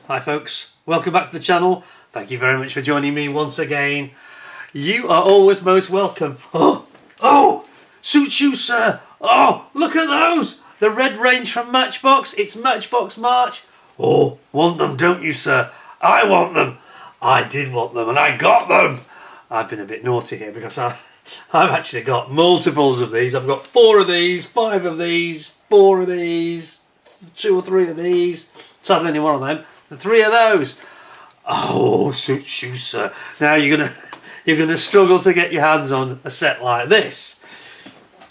Hi folks, welcome back to the channel. Thank you very much for joining me once again. You are always most welcome. Oh, suits you, sir. Oh, look at those. The red range from Matchbox. It's Matchbox March. Oh, want them, don't you, sir? I want them. I did want them and I got them. I've been a bit naughty here because I've actually got multiples of these. I've got 4 of these, 5 of these, 4 of these, 2 or 3 of these. Sadly only 1 of them. The 3 of those. Oh, suits you, sir. Now you're gonna struggle to get your hands on a set like this.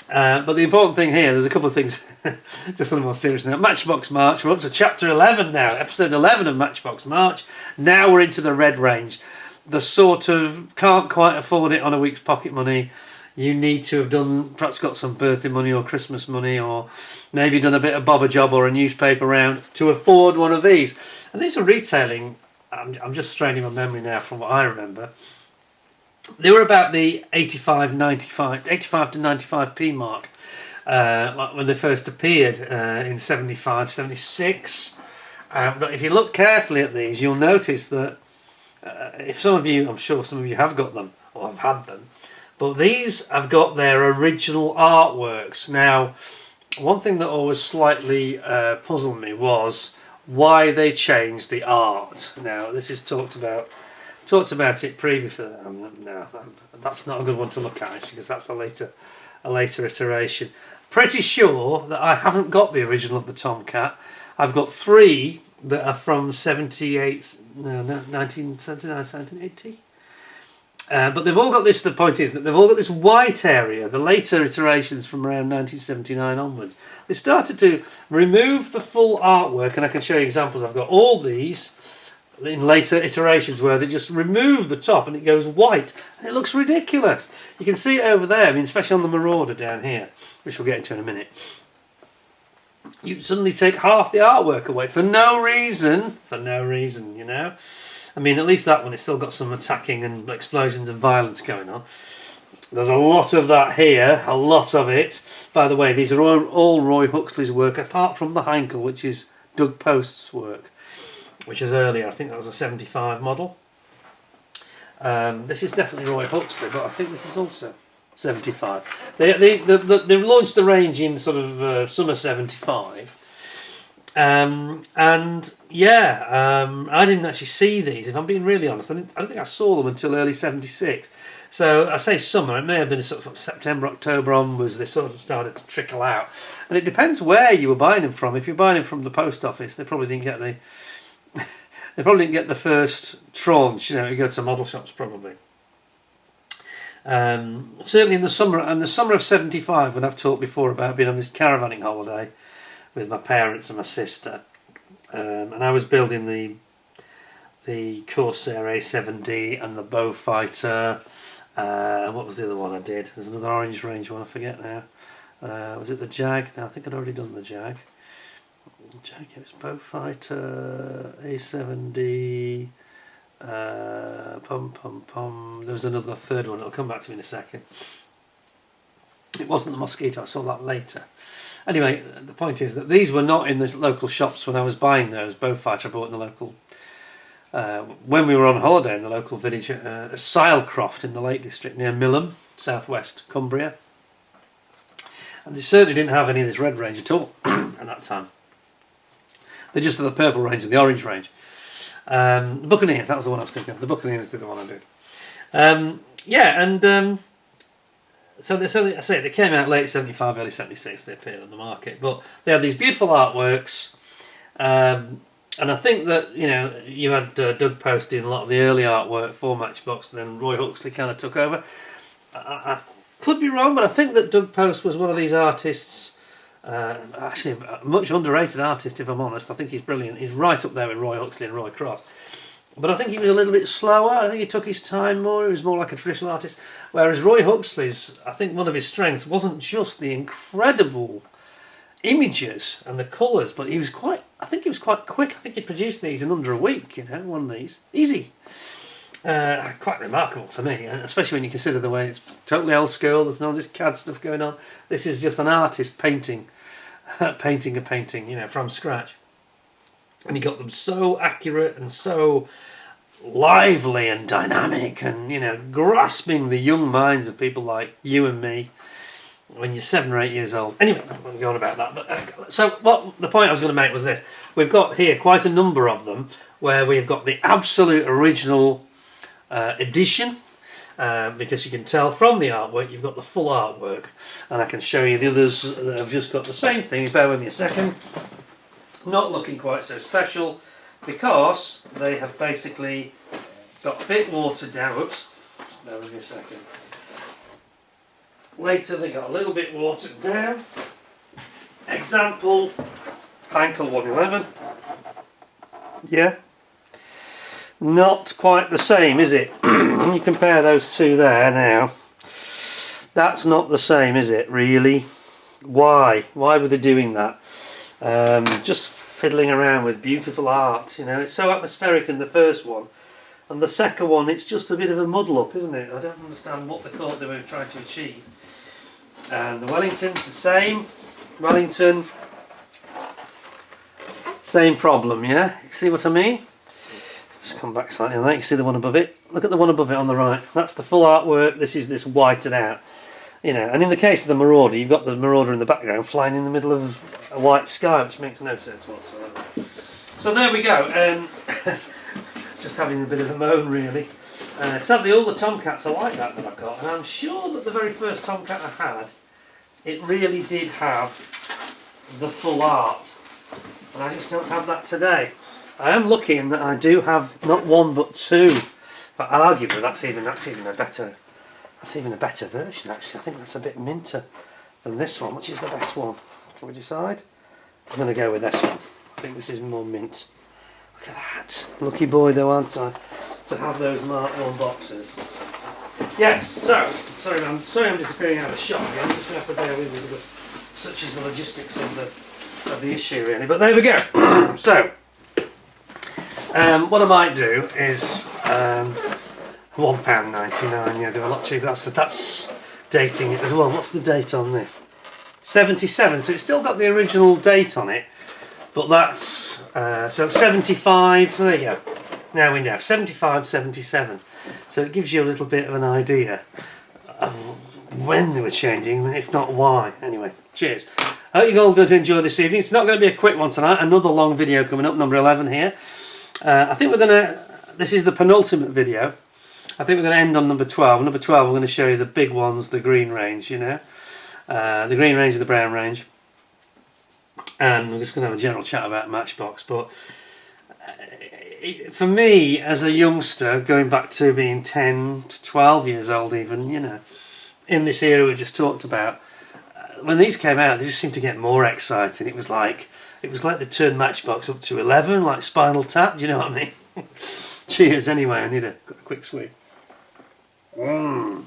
But the important thing here, there's a couple of things, just a little more serious now. Matchbox March, we're up to chapter 11 now, episode 11 of Matchbox March. Now we're into the red range. The sort of can't quite afford it on a week's pocket money. You need to have perhaps got some birthday money or Christmas money, or maybe done a bit of bobber job or a newspaper round to afford one of these. And these are retailing, I'm just straining my memory now from what I remember. They were about the 85 to 95p mark when they first appeared in 75, 76. But if you look carefully at these, you'll notice that if some of you, I'm sure some of you have got them or have had them, but these have got their original artworks. Now, one thing that always slightly puzzled me was why they changed the art. Now, this is talked about it previously. No, that's not a good one to look at actually, because that's a later iteration. Pretty sure that I haven't got the original of the Tomcat. I've got 3 that are from 1980. But they've all got this. The point is that they've all got this white area. The later iterations from around 1979 onwards, they started to remove the full artwork, and I can show you examples. I've got all these in later iterations where they just remove the top and it goes white, and it looks ridiculous. You can see it over there. I mean, especially on the Marauder down here, which we'll get into in a minute. You suddenly take half the artwork away for no reason, you know. I mean, at least that one, it's still got some attacking and explosions and violence going on. There's a lot of that here, a lot of it. By the way, these are all Roy Huxley's work, apart from the Heinkel, which is Doug Post's work, which is earlier. I think that was a 75 model. This is definitely Roy Huxley, but I think this is also 75. They launched the range in sort of summer 75. And yeah, I didn't actually see these, if I'm being really honest. I don't think I saw them until early 76. So I say summer, it may have been sort of September, October onwards they sort of started to trickle out. And it depends where you were buying them from. If you're buying them from the post office, they probably didn't get the first tranche, you know. You go to model shops probably. Certainly in the summer of 75, when I've talked before about being on this caravanning holiday with my parents and my sister, and I was building the Corsair A7D and the Beaufighter, and what was the other one I did? There's another orange range one, I forget now. Was it the Jag? No, I think I'd already done the Jag. It was Beaufighter, A7D, there was another third one, it'll come back to me in a second. It wasn't the Mosquito, I saw that later. Anyway, the point is that these were not in the local shops when I was buying those. Beaufighter I bought in the local, when we were on holiday in the local village, Silecroft in the Lake District near Millom, southwest Cumbria. And they certainly didn't have any of this red range at all at that time. They just had the purple range and the orange range. The Buccaneer, that was the one I was thinking of. The Buccaneer is the one I did. So they came out late 75, early 76. They appeared on the market, but they had these beautiful artworks. And I think that, you know, you had Doug Post doing a lot of the early artwork for Matchbox, and then Roy Huxley kind of took over. I could be wrong, but I think that Doug Post was one of these artists. Actually, a much underrated artist, if I'm honest. I think he's brilliant. He's right up there with Roy Huxley and Roy Cross. But I think he was a little bit slower. I think he took his time more. He was more like a traditional artist. Whereas Roy Huxley's, I think one of his strengths wasn't just the incredible images and the colours, but I think he was quite quick. I think he produced these in under a week, you know, one of these. Easy. Quite remarkable to me, especially when you consider the way it's totally old school. There's none of this CAD stuff going on. This is just an artist painting a painting, you know, from scratch. And he got them so accurate and so lively and dynamic and, you know, grasping the young minds of people like you and me when you're 7 or 8 years old. Anyway, I'm going to go on about that. But so what the point I was going to make was this. We've got here quite a number of them where we've got the absolute original edition, because you can tell from the artwork you've got the full artwork, and I can show you the others that have just got the same thing. Bear with me a second. Not looking quite so special because they have basically got a bit watered down. Oops, bear with me a second. Later they got a little bit watered down. Example, Heinkel 111. Yeah, not quite the same, is it? When you compare those two there now, that's not the same, is it, really? Why were they doing that? Just fiddling around with beautiful art, you know. It's so atmospheric in the first one, and the second one it's just a bit of a muddle up, isn't it? I don't understand what they thought they were trying to achieve. And the Wellington's the same. Wellington, same problem, yeah? You see what I mean? Just come back slightly on that. You can see the one above it. Look at the one above it on the right. That's the full artwork. This is this whited out. You know, and in the case of the Marauder, you've got the Marauder in the background flying in the middle of a white sky, which makes no sense whatsoever. So there we go. Just having a bit of a moan, really. Sadly, all the Tomcats are like that I've got, and I'm sure that the very first Tomcat I had, it really did have the full art, and I just don't have that today. I am lucky in that I do have not one but two, but arguably that's even a better. That's even a better version, actually. I think that's a bit minter than this one. Which is the best one? Can we decide? I'm going to go with this one. I think this is more mint. Look at that. Lucky boy though, aren't I? To have those Mark 1 boxes. Yes, so, sorry I'm disappearing out of shot again. I'm just going to have to bear with me because such is the logistics of the issue, really. But there we go. So, what I might do is... £1.99, yeah, do a lot cheaper. That's dating it as well. What's the date on this? 77, so it's still got the original date on it, but that's so 75, so there you go. Now we know, 75, 77. So it gives you a little bit of an idea of when they were changing, if not why. Anyway, cheers. I hope you're all going to enjoy this evening. It's not going to be a quick one tonight, another long video coming up, number 11 here. I think we're going to, this is the penultimate video. I think we're going to end on number 12. Number 12, we're going to show you the big ones, the green range, you know. The green range and the brown range. And we're just going to have a general chat about Matchbox. But for me, as a youngster, going back to being 10 to 12 years old even, you know, in this era we just talked about, when these came out, they just seemed to get more exciting. It was like they turned Matchbox up to 11, like Spinal Tap, do you know what I mean? Cheers anyway, I need a quick swig. Oh,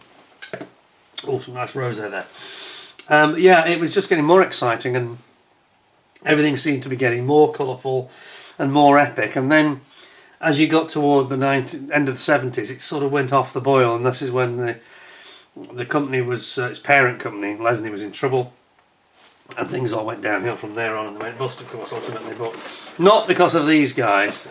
some nice rosé there. Yeah, it was just getting more exciting and everything seemed to be getting more colourful and more epic. And then as you got toward the end of the 70s, it sort of went off the boil, and this is when the company was, its parent company, Lesney, was in trouble. And things all went downhill from there on, and they went bust, of course, ultimately, but not because of these guys.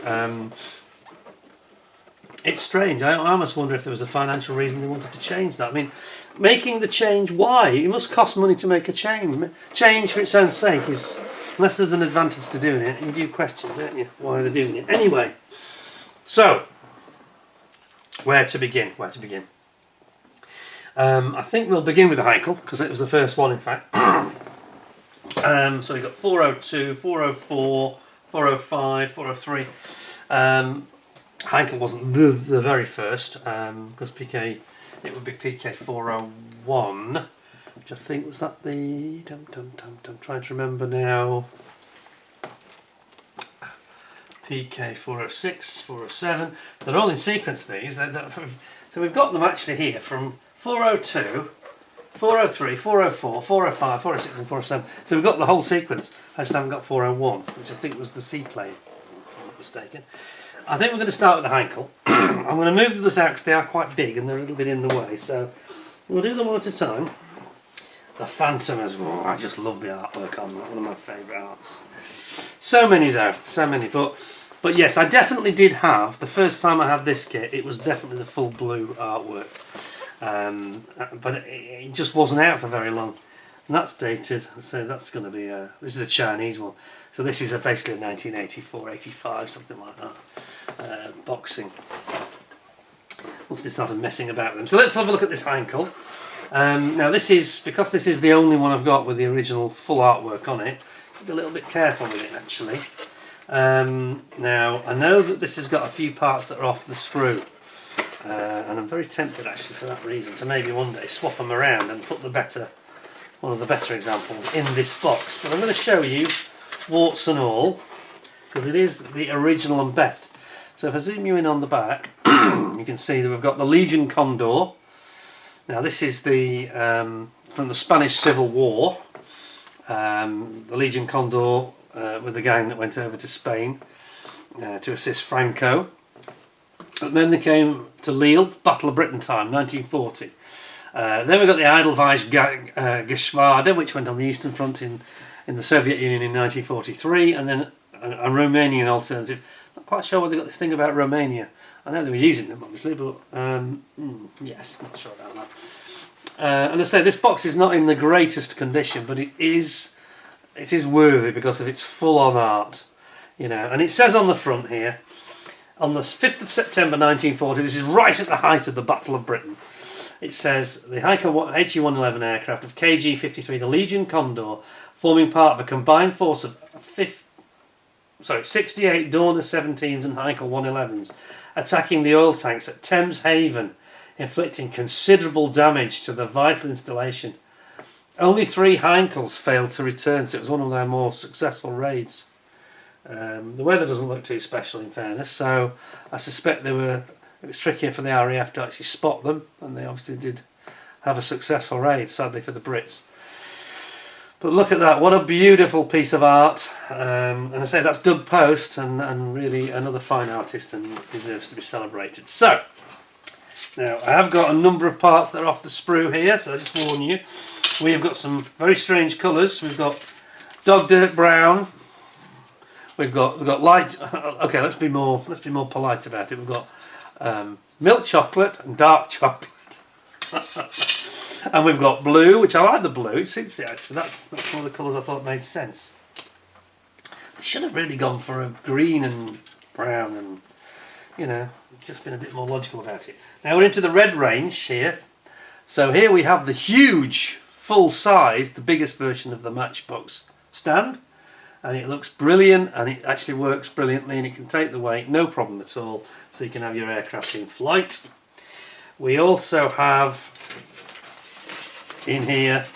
It's strange. I almost wonder if there was a financial reason they wanted to change that. I mean, making the change, why? It must cost money to make a change. Change for its own sake is, unless there's an advantage to doing it, you do question, don't you? Why they're doing it. Anyway, so, where to begin? I think we'll begin with the Heinkel, because it was the first one, in fact. So we've got 402, 404, 405, 403. Heinkel wasn't the very first, because it would be PK 401, which I think was that the. I'm trying to remember now. PK 406, 407. So they're all in sequence, these. So we've got them actually here from 402, 403, 404, 405, 406 and 407. So we've got the whole sequence. I just haven't got 401, which I think was the C plane, if I'm not mistaken. I think we're going to start with the Heinkel. I'm going to move this out because they are quite big and they're a little bit in the way. So we'll do them one at a time. The Phantom as well. I just love the artwork on that. One of my favourite arts. So many though, so many. But yes, I definitely did have, the first time I had this kit, it was definitely the full blue artwork. But it just wasn't out for very long. And that's dated, so that's going to be this is a Chinese one. So this is basically a 1984, 85, something like that. Boxing. Once they started messing about with them. So let's have a look at this Heinkel. Now this is, because this is the only one I've got with the original full artwork on it, be a little bit careful with it actually. Now I know that this has got a few parts that are off the sprue. And I'm very tempted actually for that reason to maybe one day swap them around and put one of the better examples in this box. But I'm going to show you warts and all, because it is the original and best. So if I zoom you in on the back, you can see that we've got the Legion Condor. Now this is the from the Spanish Civil War. The Legion Condor with the gang that went over to Spain to assist Franco. And then they came to Lille, Battle of Britain time, 1940. Then we got the Edelweiss Geschwader, which went on the Eastern Front in the Soviet Union in 1943, and then a Romanian alternative. Not quite sure where they got this thing about Romania. I know they were using them, obviously, but yes, not sure about that. And I say this box is not in the greatest condition, but it is worthy because of its full-on art, you know. And it says on the front here, on the 5th of September 1940, this is right at the height of the Battle of Britain. It says, the Heinkel HE-111 aircraft of KG-53, the Legion Condor, forming part of a combined force of 68 Dorner 17s and Heinkel 111s, attacking the oil tanks at Thames Haven, inflicting considerable damage to the vital installation. Only 3 Heinkels failed to return, so it was one of their more successful raids. The weather doesn't look too special in fairness, so I suspect it was trickier for the RAF to actually spot them, and they obviously did have a successful raid, sadly for the Brits. But look at that, what a beautiful piece of art. And I say that's Doug Post, and really another fine artist and deserves to be celebrated. So, now I have got a number of parts that are off the sprue here, so I just warn you. We have got some very strange colours. We've got dog dirt brown. We've got light. Okay, let's be more polite about it. We've got milk chocolate and dark chocolate, and we've got blue, which I like the blue. It suits it actually. That's one of the colours I thought made sense. I should have really gone for a green and brown, and you know, just been a bit more logical about it. Now we're into the red range here. So here we have the huge, full size, the biggest version of the Matchbox stand. And it looks brilliant, and it actually works brilliantly, and it can take the weight, no problem at all, so you can have your aircraft in flight. We also have in here,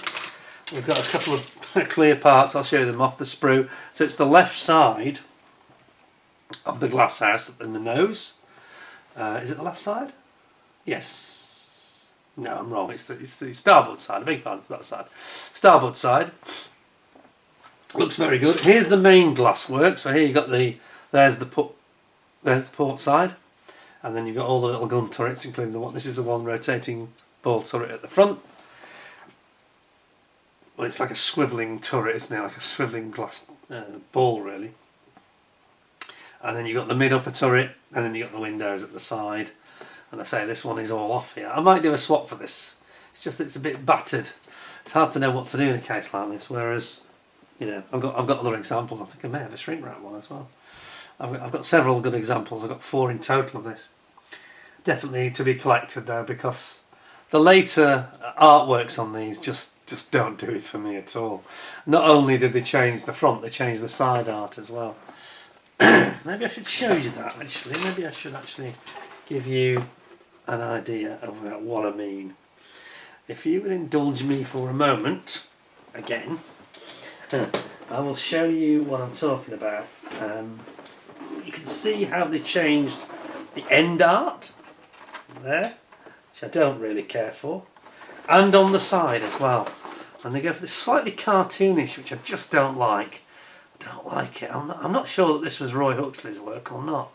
we've got a couple of clear parts. I'll show you them off the sprue. So it's the left side of the glass house in the nose. Is it the left side? Yes. No, I'm wrong. It's the starboard side. I beg your pardon, that side. Starboard side. Looks very good. Here's the main glass work. So here you got there's the port side, and then you've got all the little gun turrets, including the one. This is the one rotating ball turret at the front. Well, it's like a swivelling turret, isn't it? Like a swivelling glass ball, really. And then you've got the mid upper turret, and then you've got the windows at the side. And I say this one is all off here. I might do a swap for this. It's just that it's a bit battered. It's hard to know what to do in a case like this. Whereas, you know, I've got other examples. I think I may have a shrink wrap one as well. I've got several good examples. I've got 4 in total of this. Definitely to be collected though, because the later artworks on these just don't do it for me at all. Not only did they change the front, they changed the side art as well. Maybe I should show you that actually. Maybe I should actually give you an idea of what I mean. If you would indulge me for a moment, again, I will show you what I'm talking about. You can see how they changed the end art there, which I don't really care for, and on the side as well. And they go for this slightly cartoonish, which I just don't like. I don't like it. I'm not sure that this was Roy Huxley's work or not,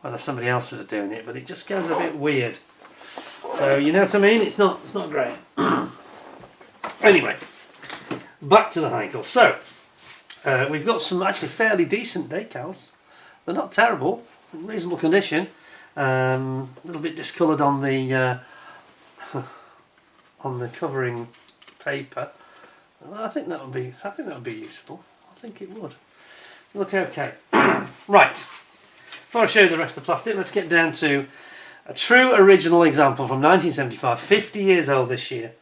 whether somebody else was doing it, but it just goes a bit weird. So you know what I mean? It's not great. Anyway, back to the Heinkel. So we've got some actually fairly decent decals. They're not terrible, in reasonable condition. A little bit discoloured on the covering paper. I think that would be useful. I think it would. Look okay. Right. Before I show you the rest of the plastic, let's get down to a true original example from 1975, 50 years old this year.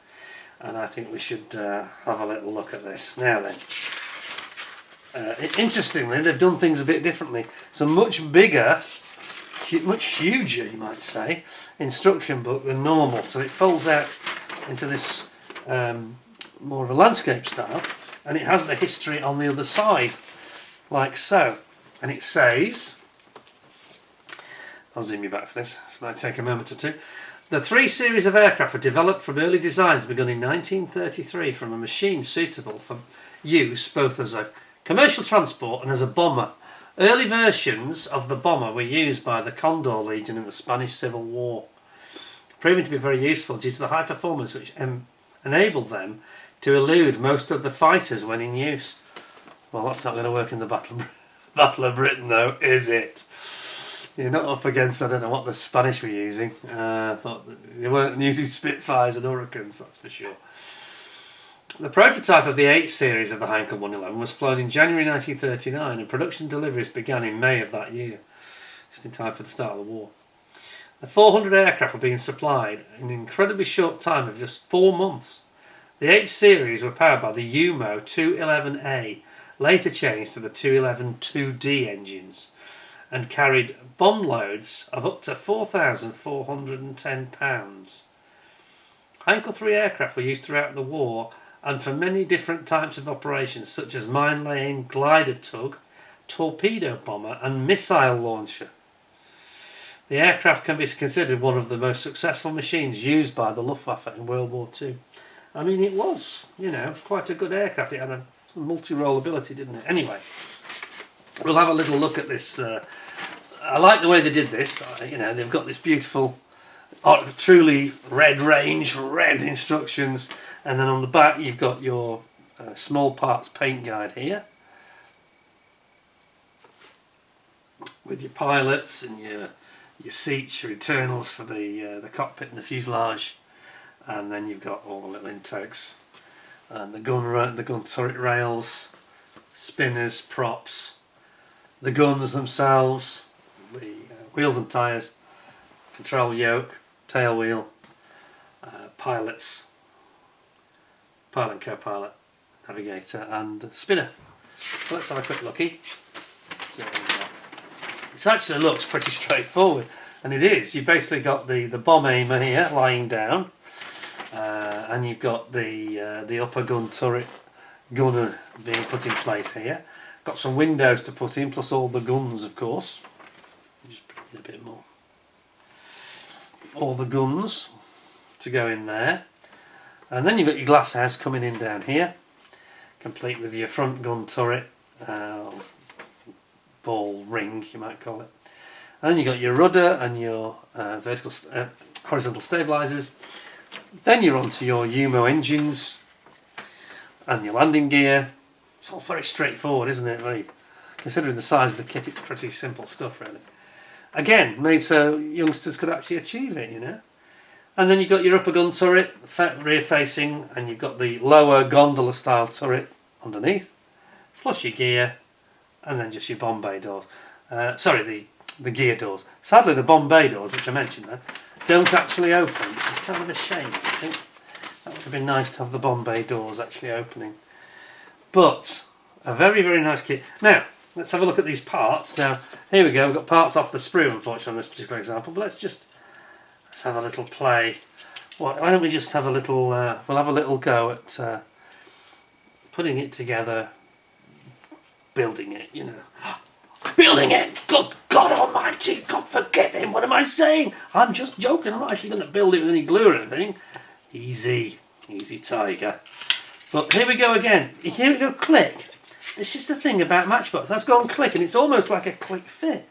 And I think we should have a little look at this. Now then. Interestingly, they've done things a bit differently. It's a much bigger, much huger, you might say, instruction book than normal. So it folds out into this more of a landscape style, and it has the history on the other side, like so. And it says, I'll zoom you back for this, this might take a moment or two. The 3 series of aircraft were developed from early designs begun in 1933 from a machine suitable for use both as a commercial transport and as a bomber. Early versions of the bomber were used by the Condor Legion in the Spanish Civil War, proving to be very useful due to the high performance which enabled them to elude most of the fighters when in use. Well, that's not going to work in the Battle of Britain though, is it? You're not up against, I don't know what the Spanish were using, but they weren't using Spitfires and Hurricanes, that's for sure. The prototype of the H series of the Heinkel 111 was flown in January 1939 and production deliveries began in May of that year, just in time for the start of the war. The 400 aircraft were being supplied in an incredibly short time of just 4 months. The H series were powered by the UMO 211A, later changed to the 211 2D engines, and carried bomb loads of up to 4,410 pounds. Heinkel 3 aircraft were used throughout the war and for many different types of operations such as mine laying, glider tug, torpedo bomber and missile launcher. The aircraft can be considered one of the most successful machines used by the Luftwaffe in World War II. I mean, it was, you know, quite a good aircraft. It had a multi-role ability, didn't it? Anyway, we'll have a little look at this. I like the way they did this. You know, they've got this beautiful, truly red range, red instructions, and then on the back you've got your small parts paint guide here, with your pilots and your seats, your internals for the cockpit and the fuselage, and then you've got all the little intakes and the gun turret rails, spinners, props, the guns themselves, the wheels and tyres, control yoke, tail wheel, pilots, pilot and co-pilot, navigator and spinner. So let's have a quick looky. So, it actually looks pretty straightforward, and it is. You've basically got the bomb aimer here lying down, and you've got the upper gun turret gunner being put in place here. Got some windows to put in, plus all the guns, of course. Just bring it a bit more. All the guns to go in there, and then you've got your glass house coming in down here, complete with your front gun turret, ball ring you might call it, and then you've got your rudder and your horizontal stabilisers. Then you're onto your UMO engines and your landing gear. It's all very straightforward, isn't it? Really, considering the size of the kit, it's pretty simple stuff, really. Again, made so youngsters could actually achieve it, you know. And then you've got your upper gun turret, rear facing, and you've got the lower gondola style turret underneath, plus your gear, and then just your bomb bay doors. Sorry, the gear doors. Sadly, the bomb bay doors, which I mentioned there, don't actually open, which is kind of a shame, I think. That would have been nice to have the bomb bay doors actually opening. But a very, very nice kit. Now, let's have a look at these parts. Now, here we go. We've got parts off the sprue, unfortunately, on this particular example. But let's have a little play. Why don't we just have a little? We'll have a little go at putting it together, building it. You know, building it. Good God Almighty, God forgive him. What am I saying? I'm just joking. I'm not actually going to build it with any glue or anything. Easy, easy, tiger. But here we go again. Here we go. Click. This is the thing about Matchbox. Let's go and click, and it's almost like a click fit.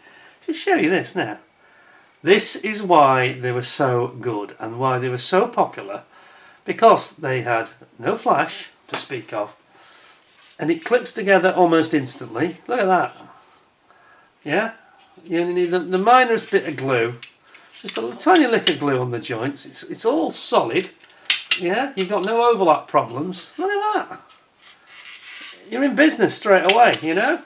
I'll show you this now. This is why they were so good and why they were so popular, because they had no flash to speak of, and it clips together almost instantly. Look at that. Yeah, you only need the minorest bit of glue, just a tiny lick of glue on the joints. It's all solid. Yeah, you've got no overlap problems. Look at that. You're in business straight away, you know.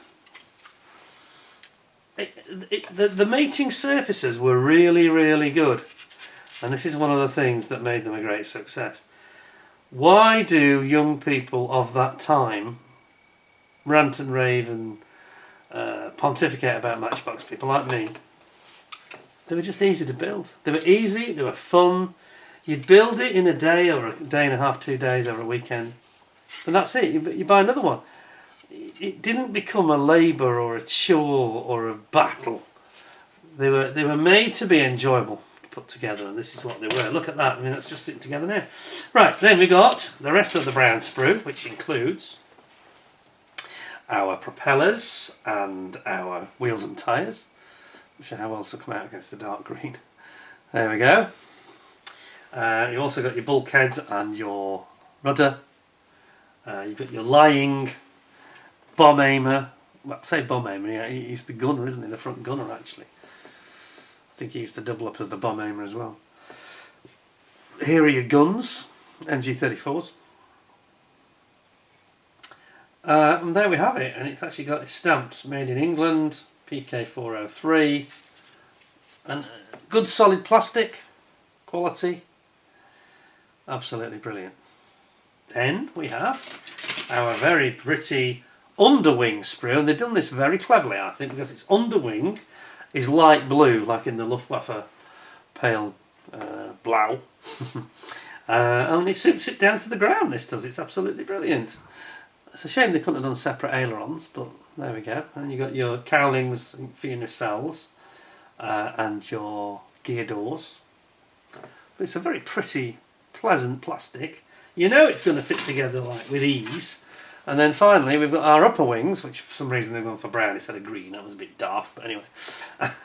The mating surfaces were really, really good, and this is one of the things that made them a great success. Why do young people of that time rant and rave and pontificate about Matchbox? People like me. They were just easy to build. They were easy, they were fun. You'd build it in a day or a day and a half, 2 days over a weekend, and that's it. You buy another one. It didn't become a labour or a chore or a battle. They were made to be enjoyable to put together, and this is what they were. Look at that. I mean, that's just sitting together now. Right, then we got the rest of the brown sprue, which includes our propellers and our wheels and tyres. Not sure how well to come out against the dark green. There we go. You also got your bulkheads and your rudder. You've got your lying bomb aimer. Well, I say bomb aimer, yeah, he's the gunner, isn't he? The front gunner, actually. I think he used to double up as the bomb aimer as well. Here are your guns, MG34s. And there we have it, and it's actually got its stamps, made in England, PK403, and good solid plastic quality. Absolutely brilliant. Then we have our very pretty underwing sprue, and they've done this very cleverly, I think, because its underwing is light blue, like in the Luftwaffe pale blau. And it suits it down to the ground, this does. It's absolutely brilliant. It's a shame they couldn't have done separate ailerons, but there we go. And you've got your cowlings for your nacelles and your gear doors. But it's a very pretty, pleasant plastic. You know it's going to fit together like with ease. And then finally we've got our upper wings, which for some reason they've gone for brown instead of green. That was a bit daft, but anyway,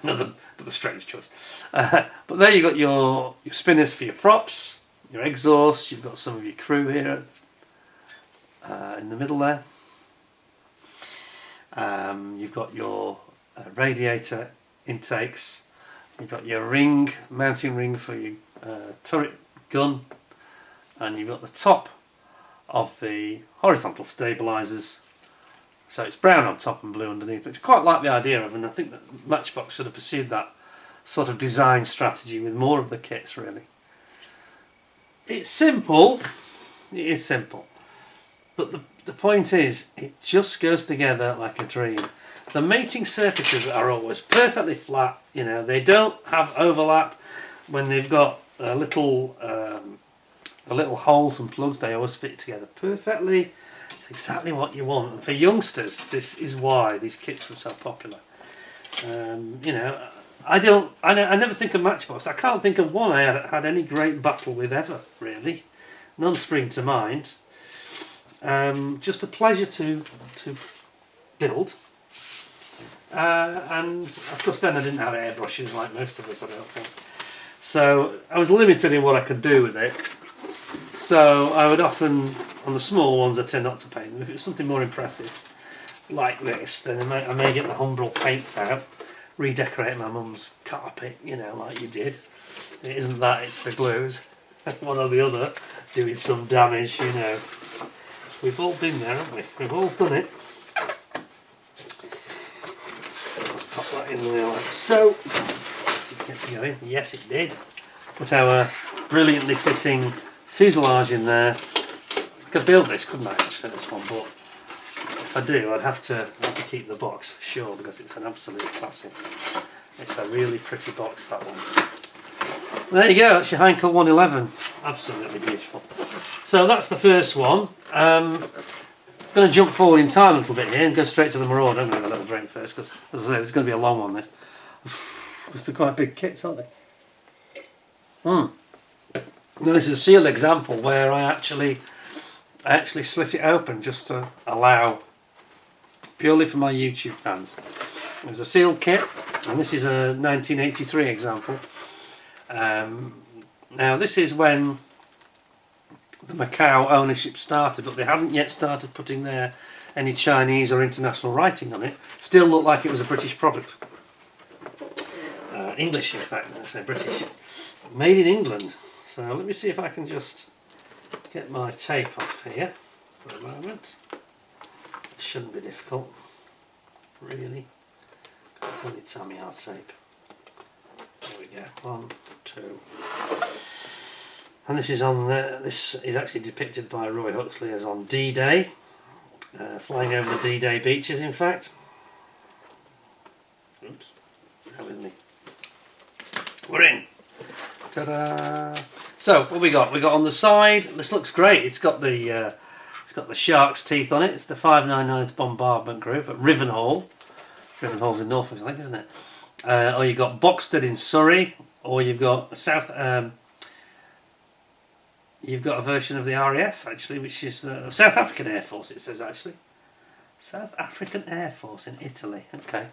another strange choice. But there you've got your spinners for your props, your exhausts. You've got some of your crew here in the middle there. You've got your radiator intakes. You've got your ring, mounting ring for your turret gun, and you've got the top of the horizontal stabilisers. So it's brown on top and blue underneath, which I quite like the idea of, and I think that Matchbox should have pursued that sort of design strategy with more of the kits, really. It's simple, it is simple, but the point is, it just goes together like a dream. The mating surfaces are always perfectly flat, you know, they don't have overlap. When they've got a little the little holes and plugs, they always fit together perfectly. It's exactly what you want, and for youngsters this is why these kits were so popular. You know, I never think of Matchbox. I can't think of one I had any great battle with ever, really. None spring to mind. Just a pleasure to build, and of course then I didn't have airbrushes like most of us, I don't think, so I was limited in what I could do with it. So I would often, on the smaller ones, I tend not to paint them. If it was something more impressive like this, then I may get the Humbrol paints out, redecorate my mum's carpet, you know, like you did. It isn't that, it's the glues, one or the other, doing some damage, you know. We've all been there, haven't we? We've all done it. Let's pop that in there like so. Let's see if it gets going. Yes, it did. Put our brilliantly fitting fuselage in there. I could build this, couldn't I, actually, this one, but if I do, I'd have to keep the box for sure, because it's an absolute classic. It's a really pretty box, that one. There you go, that's your Heinkel 111. Absolutely beautiful. So that's the first one. I'm going to jump forward in time a little bit here and go straight to the Marauder. I'm going to have a little drink first, because, as I say, this is going to be a long one, this. Because they're quite big kits, aren't they? Now, this is a sealed example where I actually slit it open just to allow, purely for my YouTube fans. It was a sealed kit, and this is a 1983 example. Now this is when the Macau ownership started, but they hadn't yet started putting any Chinese or international writing on it. Still looked like it was a British product. English, in fact, I say British. Made in England. So let me see if I can just get my tape off here for a moment. It shouldn't be difficult, really. It's only Tomcat tape. There we go. 1, 2. And this is on there. This is actually depicted by Roy Huxley as on D-Day, flying over the D-Day beaches. In fact. Oops. Bear with me. We're in. Ta-da! So what we got? We got on the side. This looks great. It's got the shark's teeth on it. It's the 599th Bombardment Group at Rivenhall. Rivenhall's in Norfolk, I think, isn't it? Or you've got Boxted in Surrey, or you've got you've got a version of the RAF actually, which is the South African Air Force. It says actually, South African Air Force in Italy. Okay,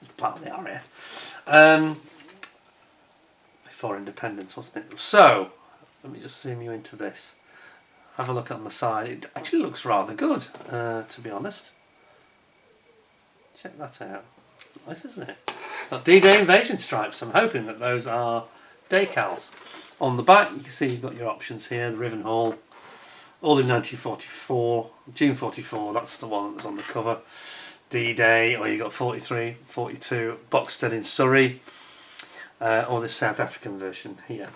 it's part of the RAF. Before independence, wasn't it? So let me just zoom you into this. Have a look on the side. It actually looks rather good, to be honest. Check that out. It's nice, isn't it? Got D-Day invasion stripes. I'm hoping that those are decals. On the back, you can see you've got your options here. The Rivenhall, all in 1944, June 44. That's the one that's on the cover. D-Day, or you got 43, 42, Boxted in Surrey, or this South African version here.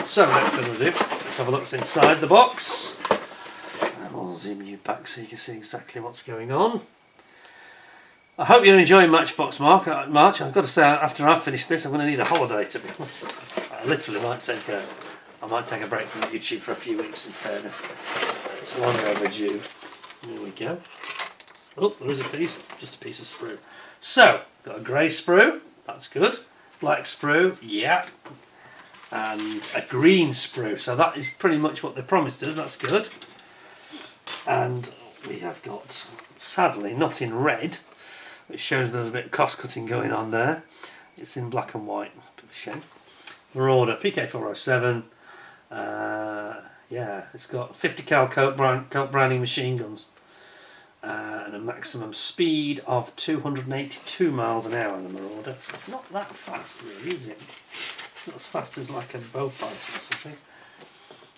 So, without further ado, let's have a look what's inside the box. And I'll zoom you back so you can see exactly what's going on. I hope you're enjoying Matchbox March. I've got to say, after I've finished this, I'm going to need a holiday, to be honest. I literally might take a break from YouTube for a few weeks, in fairness. It's long overdue. There we go. Oh, there is a piece, just a piece of sprue. So, got a grey sprue, that's good. Black sprue, yeah. And a green sprue, so that is pretty much what they promised us, that's good. And we have got, sadly, not in red, which shows there's a bit of cost cutting going on there. It's in black and white, bit of a shame. Marauder PK407, yeah, it's got 50 cal Colt Browning machine guns and a maximum speed of 282 miles an hour on the Marauder. Not that fast really, is it? It's not as fast as like a Beaufighter or something.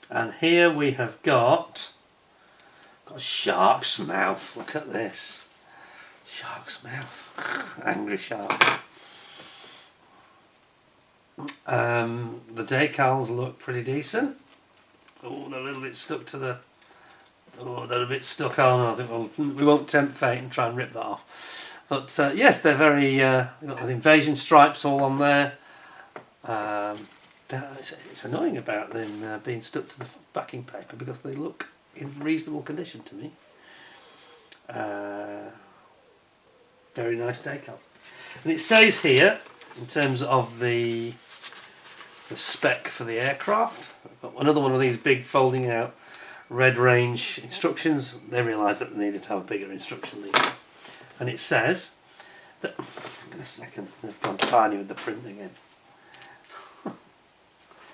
And here we have got a shark's mouth. Look at this. Shark's mouth. Angry shark. The decals look pretty decent. Oh, they're a little bit stuck to the... Oh, they're a bit stuck on. I think we won't tempt fate and try and rip that off. But yes, they're very... they've got the invasion stripes all on there. It's annoying about them being stuck to the backing paper because they look in reasonable condition to me. Very nice decals. And it says here, in terms of the spec for the aircraft, I've got another one of these big folding out red range instructions. They realised that they needed to have a bigger instruction lead. And it says that, in a second, they've gone tiny with the print again.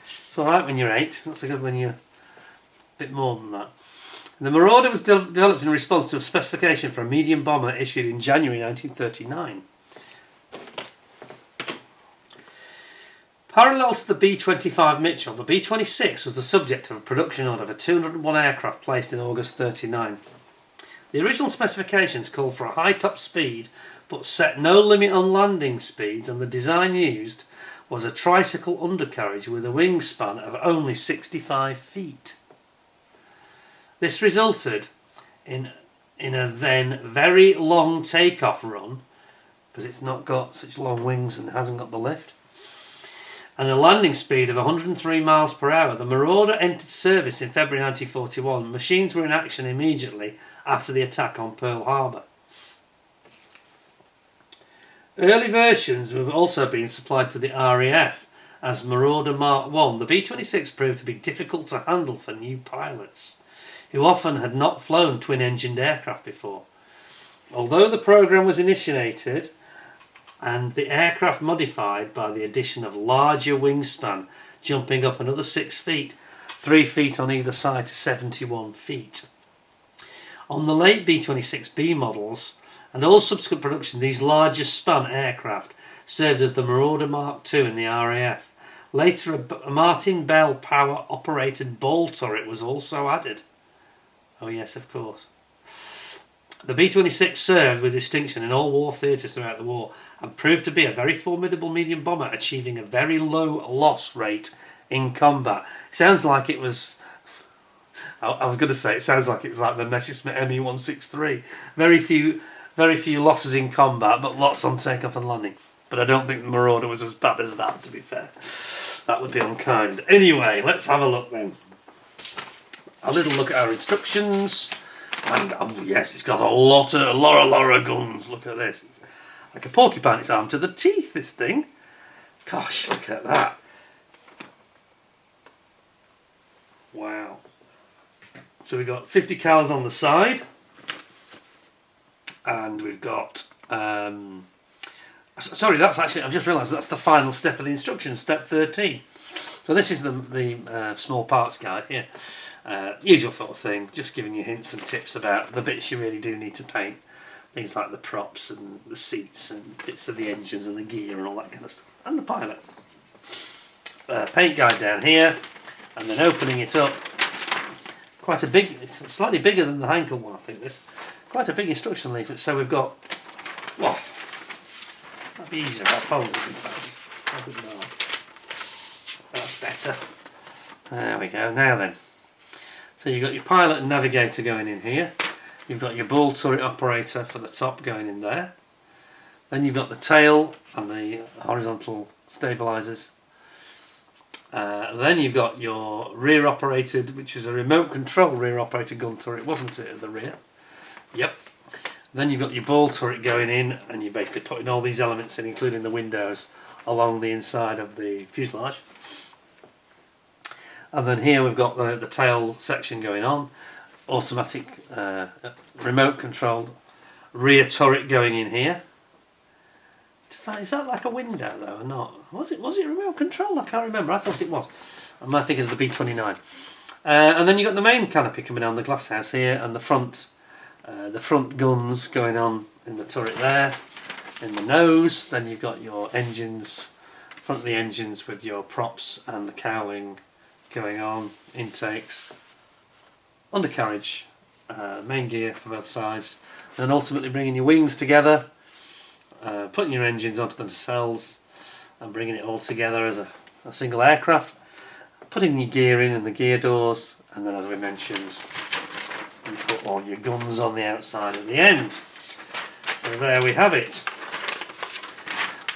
It's alright when you're 8, not so good when you're a bit more than that. The Marauder was developed in response to a specification for a medium bomber issued in January 1939. Parallel to the B-25 Mitchell, the B-26 was the subject of a production order for 201 aircraft placed in August 1939. The original specifications called for a high top speed but set no limit on landing speeds, and the design used was a tricycle undercarriage with a wingspan of only 65 feet. This resulted in a then very long takeoff run, because it's not got such long wings and hasn't got the lift, and a landing speed of 103 miles per hour. The Marauder entered service in February 1941. Machines were in action immediately after the attack on Pearl Harbor. Early versions were also being supplied to the RAF as Marauder Mark I. The B-26 proved to be difficult to handle for new pilots, who often had not flown twin-engined aircraft before. Although the program was initiated and the aircraft modified by the addition of larger wingspan, jumping up another 6 feet, 3 feet on either side to 71 feet. On the late B-26B models and all subsequent production, these larger span aircraft served as the Marauder Mark II in the RAF. Later, a Martin Bell power operated ball turret was also added. Oh yes, of course. The B-26 served with distinction in all war theatres throughout the war and proved to be a very formidable medium bomber, achieving a very low loss rate in combat. Sounds like it was... I was going to say it sounds like it was like the Messerschmitt Me-163. Very few losses in combat, but lots on takeoff and landing. But I don't think the Marauder was as bad as that, to be fair. That would be unkind. Anyway, let's have a look then. A little look at our instructions. And oh yes, it's got a lot of guns. Look at this. It's like a porcupine. It's armed to the teeth, this thing. Gosh, look at that. Wow. So we've got 50 cals on the side. And we've got... sorry, that's actually... I've just realised that's the final step of the instructions, step 13. So this is the small parts guide here. Usual sort of thing, just giving you hints and tips about the bits you really do need to paint. Things like the props and the seats and bits of the engines and the gear and all that kind of stuff. And the pilot. Paint guide down here, and then opening it up. Quite a big, it's slightly bigger than the Heinkel one, I think this. Quite a big instruction leaflet, so we've got, well, that'd be easier if I folded it in fact. That's better. There we go, now then. So you've got your pilot and navigator going in here. You've got your ball turret operator for the top going in there. Then you've got the tail and the horizontal stabilisers. Then you've got your rear operated, which is a remote control rear operated gun turret, wasn't it, at the rear? Yep. Then you've got your ball turret going in, and you're basically putting all these elements in, including the windows, along the inside of the fuselage. And then here we've got the tail section going on, automatic remote controlled rear turret going in here. Is that like a window though or not? Was it remote controlled? I can't remember. I thought it was. Am I thinking of the B-29? And then you've got the main canopy coming down the glass house here, and the front guns going on in the turret there, in the nose. Then you've got your engines, front of the engines with your props and the cowling going on, intakes, undercarriage, main gear for both sides, and ultimately bringing your wings together, putting your engines onto the nacelles and bringing it all together as a single aircraft, putting your gear in and the gear doors, and then as we mentioned, you put all your guns on the outside at the end. So there we have it.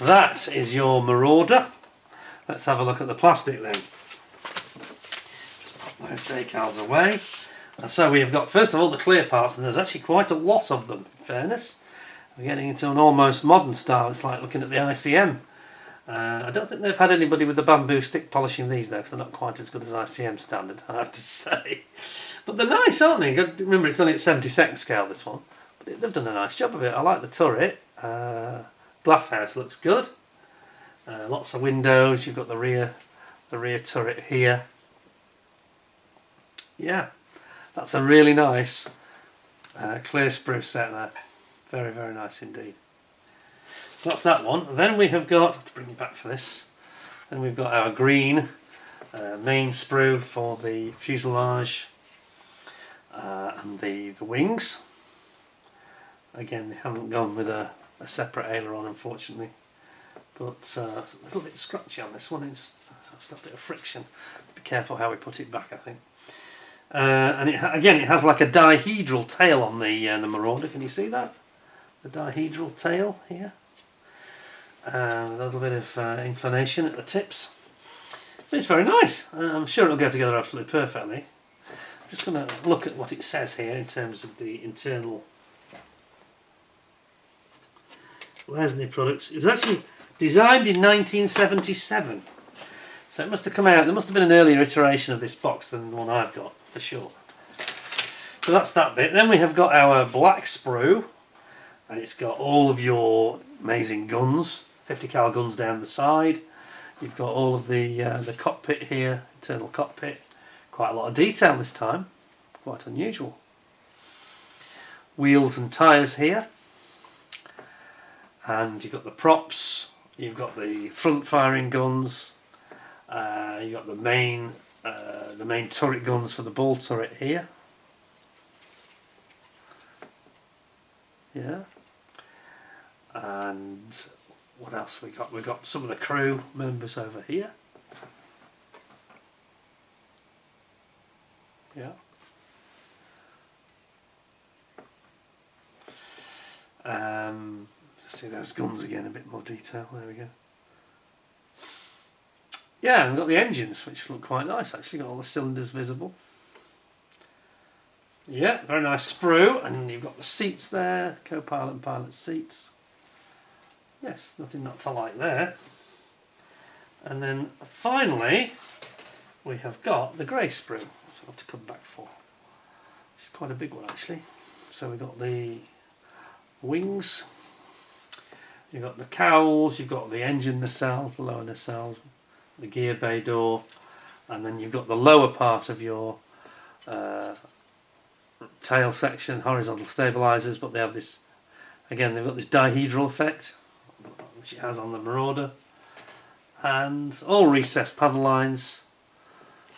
That is your Marauder. Let's have a look at the plastic then. Those decals away. And so we have got, first of all, the clear parts, and there's actually quite a lot of them, in fairness. We're getting into an almost modern style. It's like looking at the ICM. I don't think they've had anybody with the bamboo stick polishing these though, because they're not quite as good as ICM standard, I have to say. But they're nice, aren't they? Remember, it's only at 72nd scale, this one. But they've done a nice job of it. I like the turret. Glasshouse looks good. Lots of windows. You've got the rear turret here. Yeah, that's a really nice clear sprue set there. Very, very nice indeed. So that's that one. Then we have got, to bring you back for this, then we've got our green main sprue for the fuselage and the wings. Again, they haven't gone with a separate aileron, unfortunately, but a little bit scratchy on this one. It's just a bit of friction. Be careful how we put it back, I think. And it has like a dihedral tail on the Marauder. Can you see that? The dihedral tail here. A little bit of inclination at the tips. But it's very nice. I'm sure it'll go together absolutely perfectly. I'm just going to look at what it says here in terms of the internal Lesney products. It was actually designed in 1977. So it must have come out, there must have been an earlier iteration of this box than the one I've got, for sure. So that's that bit. Then we have got our black sprue, and it's got all of your amazing guns, 50 cal guns down the side. You've got all of the cockpit here, internal cockpit, Quite a lot of detail this time, quite unusual. Wheels and tyres here, and you've got the props, you've got the front firing guns, you've got the main turret guns for the ball turret here. Yeah. And what else we got? We've got some of the crew members over here. Yeah. See those guns again, a bit more detail. There we go. Yeah, and we've got the engines, which look quite nice actually. Got all the cylinders visible. Yeah, very nice sprue, and you've got the seats there, co-pilot and pilot seats. Yes, nothing not to like there. And then finally, we have got the grey sprue, which I'll have to come back for. It's quite a big one actually. So we've got the wings, you've got the cowls, you've got the engine nacelles, the lower nacelles, the gear bay door, and then you've got the lower part of your tail section, horizontal stabilisers, but they have this, again they've got this dihedral effect, which it has on the Marauder, and all recessed paddle lines.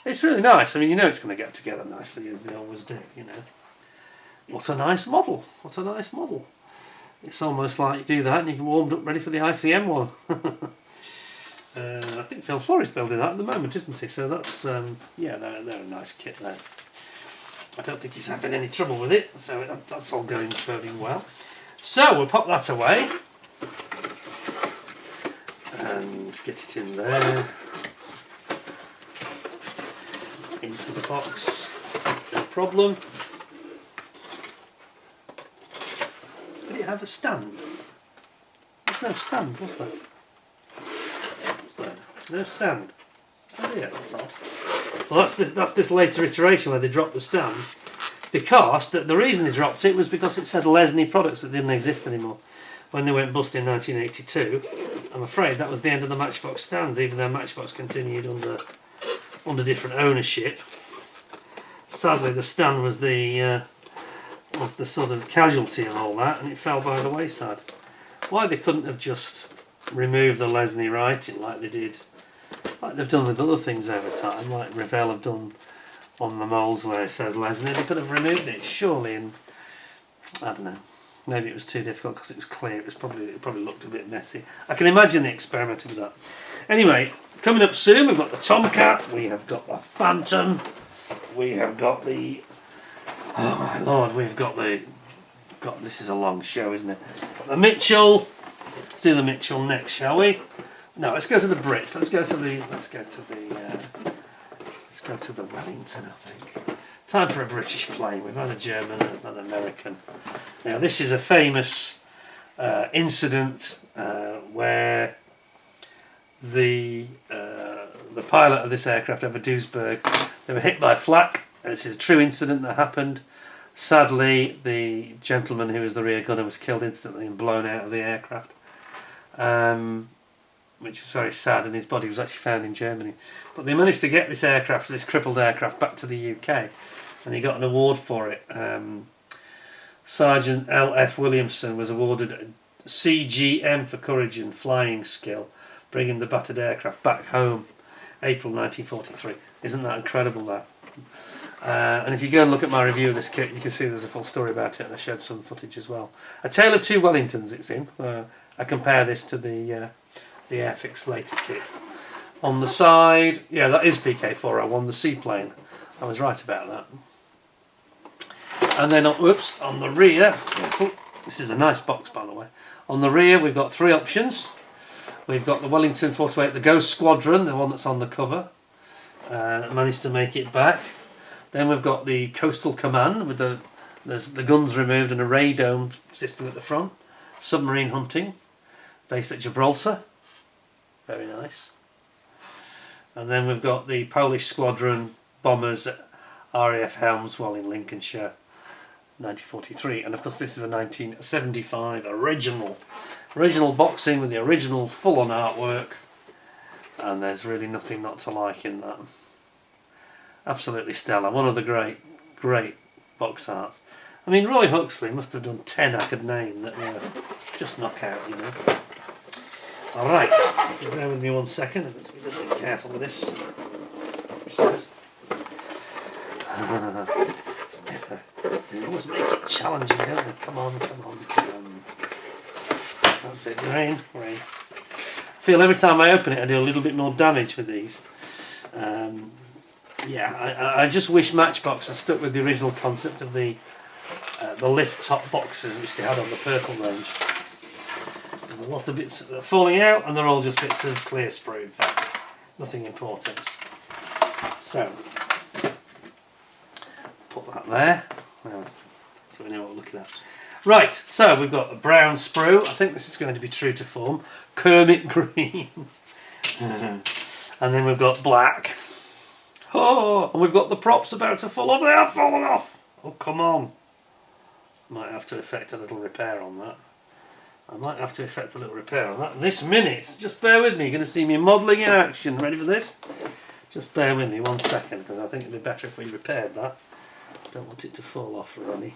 It's really nice. I mean, you know it's going to get together nicely, as they always do, you know. What a nice model, what a nice model. It's almost like you do that and you can warmed up ready for the ICM one. I think Phil Florey's building that at the moment, isn't he? So that's, yeah, they're a nice kit there. I don't think he's having any trouble with it, so that's all going fairly well. So we'll pop that away and get it in there, into the box, no problem. Did it have a stand? There's no stand, was there? Was there? No stand. Oh yeah, that's odd. Well, that's this later iteration where they dropped the stand, because the reason they dropped it was because it said Lesney products that didn't exist anymore when they went bust in 1982. I'm afraid that was the end of the Matchbox stands, even though Matchbox continued under different ownership. Sadly, the stand was the sort of casualty of all that, and it fell by the wayside. Why they couldn't have just removed the Lesney writing like they did, like they've done with other things over time, like Revell have done on the moulds where it says Lesney, they could have removed it surely, and I don't know, maybe it was too difficult because it was clear. It probably looked a bit messy. I can imagine they experimented with that. Anyway, coming up soon we've got the Tomcat, we have got the Phantom, we have got the, oh my lord, we've got this is a long show, isn't it? Got the Mitchell. Let's do the Mitchell next, shall we? No, let's go to the Brits. Let's go to the Wellington, I think. Time for a British plane. We've had a German and an American. Now this is a famous incident where the pilot of this aircraft over Duisburg, they were hit by flak. This is a true incident that happened. Sadly, the gentleman who was the rear gunner was killed instantly and blown out of the aircraft, which was very sad, and his body was actually found in Germany. But they managed to get this aircraft, this crippled aircraft, back to the UK, and he got an award for it. Sergeant L.F. Williamson was awarded a CGM for courage and flying skill, bringing the battered aircraft back home, April 1943. Isn't that incredible, that? And if you go and look at my review of this kit, you can see there's a full story about it, and I showed some footage as well. A Tale of Two Wellingtons it's in. I compare this to the Airfix later kit. On the side, yeah, that is PK401, the seaplane. I was right about that. And then, on the rear, this is a nice box by the way. On the rear we've got three options. We've got the Wellington 428, the Ghost Squadron, the one that's on the cover. Managed to make it back. Then we've got the Coastal Command with the guns removed and a radome system at the front. Submarine hunting, based at Gibraltar. Very nice. And then we've got the Polish Squadron bombers at RAF Helmswell in Lincolnshire, 1943. And of course this is a 1975 original boxing with the original full-on artwork. And there's really nothing not to like in that. Absolutely stellar. One of the great box arts. I mean, Roy Huxley must have done 10 I could name that were just knockout, you know. Alright, bear with me 1 second. I'm going to be a little bit careful with this. They always make it challenging, don't they? Come on. That's it, we're in. I feel every time I open it I do a little bit more damage with these. Yeah, I just wish Matchbox had stuck with the original concept of the lift top boxes which they had on the purple range. There's a lot of bits that are falling out and they're all just bits of clear sprue, in fact. Nothing important. So, put that there. So we know what we're looking at. Right, so we've got a brown sprue. I think this is going to be true to form. Kermit green. And then we've got black. Oh, and we've got the props about to fall off. They have fallen off. Oh, come on. Might have to effect a little repair on that. This minute. Just bear with me. You're going to see me modelling in action. Ready for this? Just bear with me 1 second, because I think it'd be better if we repaired that. Don't want it to fall off really.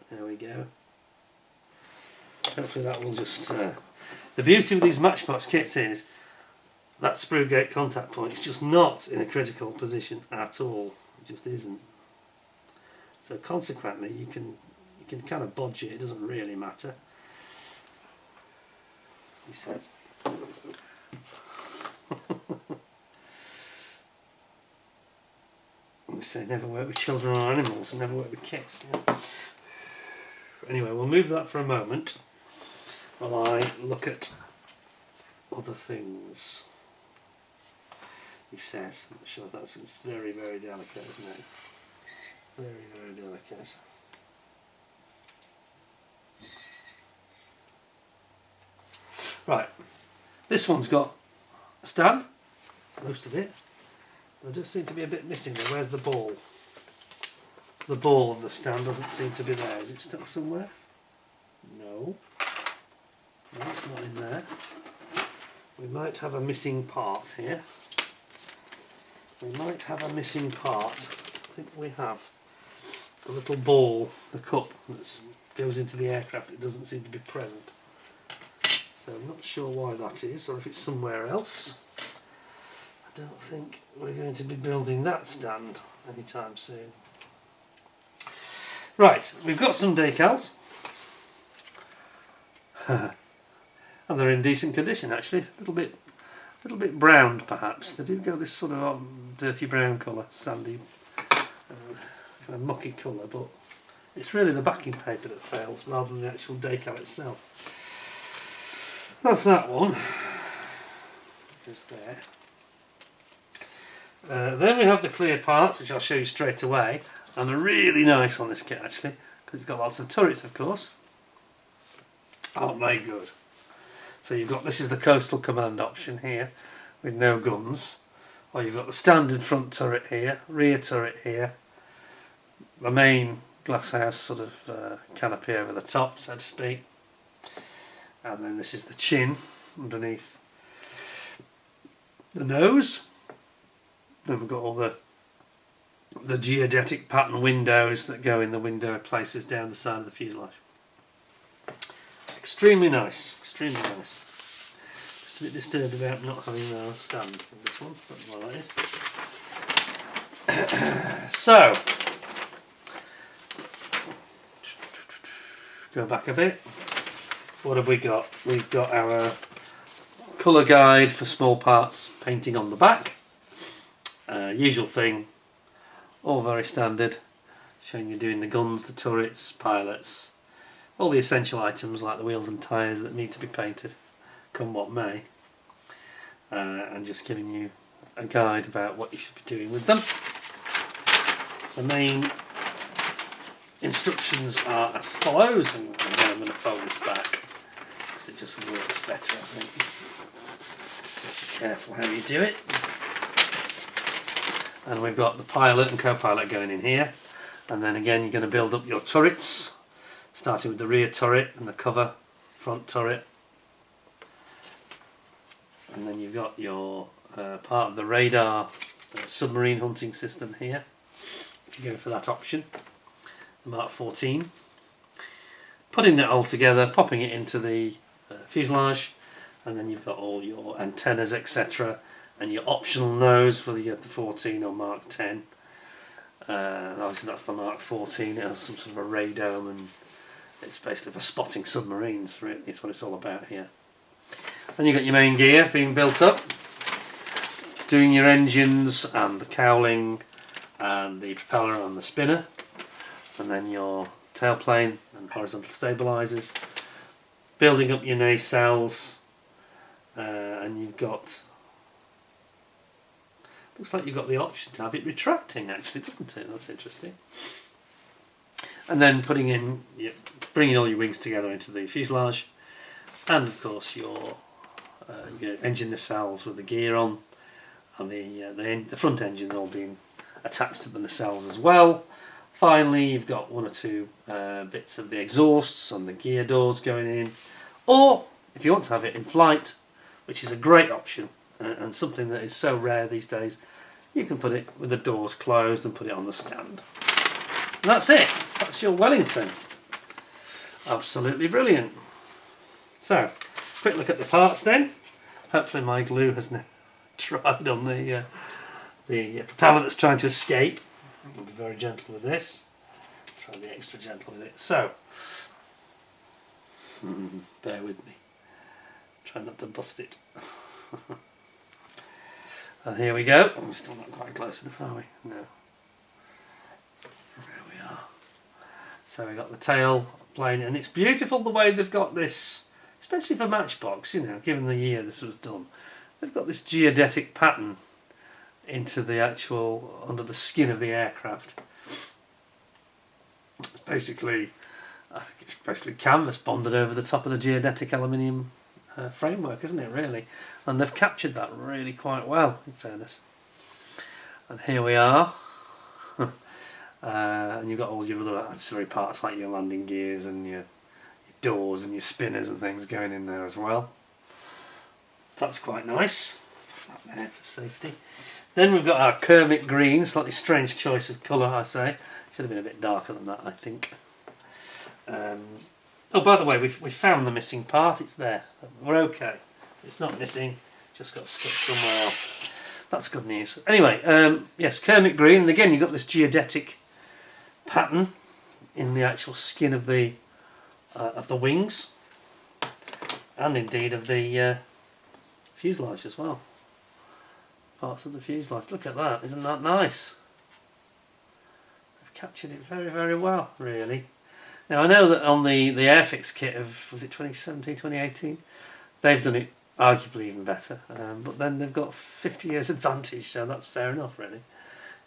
There we go. Hopefully that will just... The beauty of these Matchbox kits is that sprue gate contact point is just not in a critical position at all. It just isn't. So consequently you can kind of bodge it, it doesn't really matter. He says. They say never work with children or animals, and never work with kits. Yeah. Anyway, we'll move that for a moment while I look at other things. He says, I'm not sure it's very, very delicate, isn't it? Very, very delicate. Right, this one's got a stand, most of it. There does seem to be a bit missing there. Where's the ball? The ball of the stand doesn't seem to be there. Is it stuck somewhere? No. No, it's not in there. We might have a missing part here. I think we have. The little ball, the cup that goes into the aircraft, it doesn't seem to be present. So I'm not sure why that is, or if it's somewhere else. I don't think we're going to be building that stand anytime soon. Right, we've got some decals. And they're in decent condition actually. A little bit browned perhaps. They do go this sort of dirty brown colour, sandy, kind of mucky colour, but it's really the backing paper that fails rather than the actual decal itself. That's that one. Just there. Then we have the clear parts, which I'll show you straight away, and they're really nice on this kit actually, because it's got lots of turrets, of course. Aren't they good? So you've got, this is the Coastal Command option here, with no guns. Or you've got the standard front turret here, rear turret here, the main glasshouse sort of canopy over the top, so to speak. And then this is the chin underneath the nose. Then we've got all the geodetic pattern windows that go in the window places down the side of the fuselage. Extremely nice, extremely nice. Just a bit disturbed about not having a stand in this one, but well that is. So, go back a bit. What have we got? We've got our colour guide for small parts painting on the back. Usual thing, all very standard, showing you doing the guns, the turrets, pilots, all the essential items like the wheels and tyres that need to be painted, come what may, and just giving you a guide about what you should be doing with them. The main instructions are as follows, and then I'm going to fold this back because it just works better, I think. Just be careful how you do it. And we've got the pilot and co-pilot going in here, and then again you're going to build up your turrets, starting with the rear turret and the cover front turret, And then you've got your part of the radar submarine hunting system here, if you go for that option, the Mark 14. Putting that all together, popping it into the fuselage, and then you've got all your antennas, etc., and your optional nose, whether you have the 14 or Mark 10. Obviously that's the Mark 14, it has some sort of a radome, and it's basically for spotting submarines, really, it's what it's all about here. Then you've got your main gear being built up, doing your engines and the cowling and the propeller and the spinner, and then your tailplane and horizontal stabilisers, building up your nacelles, and you've got, looks like you've got the option to have it retracting actually, doesn't it? That's interesting. And then bringing all your wings together into the fuselage, and of course your engine nacelles with the gear on, and the front engine all being attached to the nacelles as well. Finally, you've got one or two bits of the exhausts and the gear doors going in, or if you want to have it in flight, which is a great option and something that is so rare these days, you can put it with the doors closed and put it on the stand. And that's it. That's your Wellington. Absolutely brilliant. So, quick look at the parts then. Hopefully my glue has now dried on the propeller that's trying to escape. I'll be very gentle with this. Try to be extra gentle with it. So, bear with me. Try not to bust it. And here we go. We're still not quite close enough, are we? No. There we are. So we've got the tail plane, and it's beautiful the way they've got this, especially for Matchbox, you know, given the year this was done. They've got this geodetic pattern into the actual, under the skin of the aircraft. It's basically, I think it's basically canvas bonded over the top of the geodetic aluminium framework, isn't it, really? And they've captured that really quite well, in fairness. And here we are. And you've got all your other ancillary parts like your landing gears and your doors and your spinners and things going in there as well. That's quite nice. That there for safety. Then we've got our Kermit green, slightly strange choice of colour, I say. Should have been a bit darker than that, I think. Oh, by the way, we found the missing part. It's there. We're okay. It's not missing. Just got stuck somewhere else. That's good news. Anyway, yes, Kermit green, and again you've got this geodetic pattern in the actual skin of the wings, and indeed of the fuselage as well. Parts of the fuselage. Look at that. Isn't that nice? They've captured it very, very well, really. Now I know that on the Airfix kit of, was it 2017, 2018, they've done it arguably even better, but then they've got 50 years advantage, so that's fair enough, really.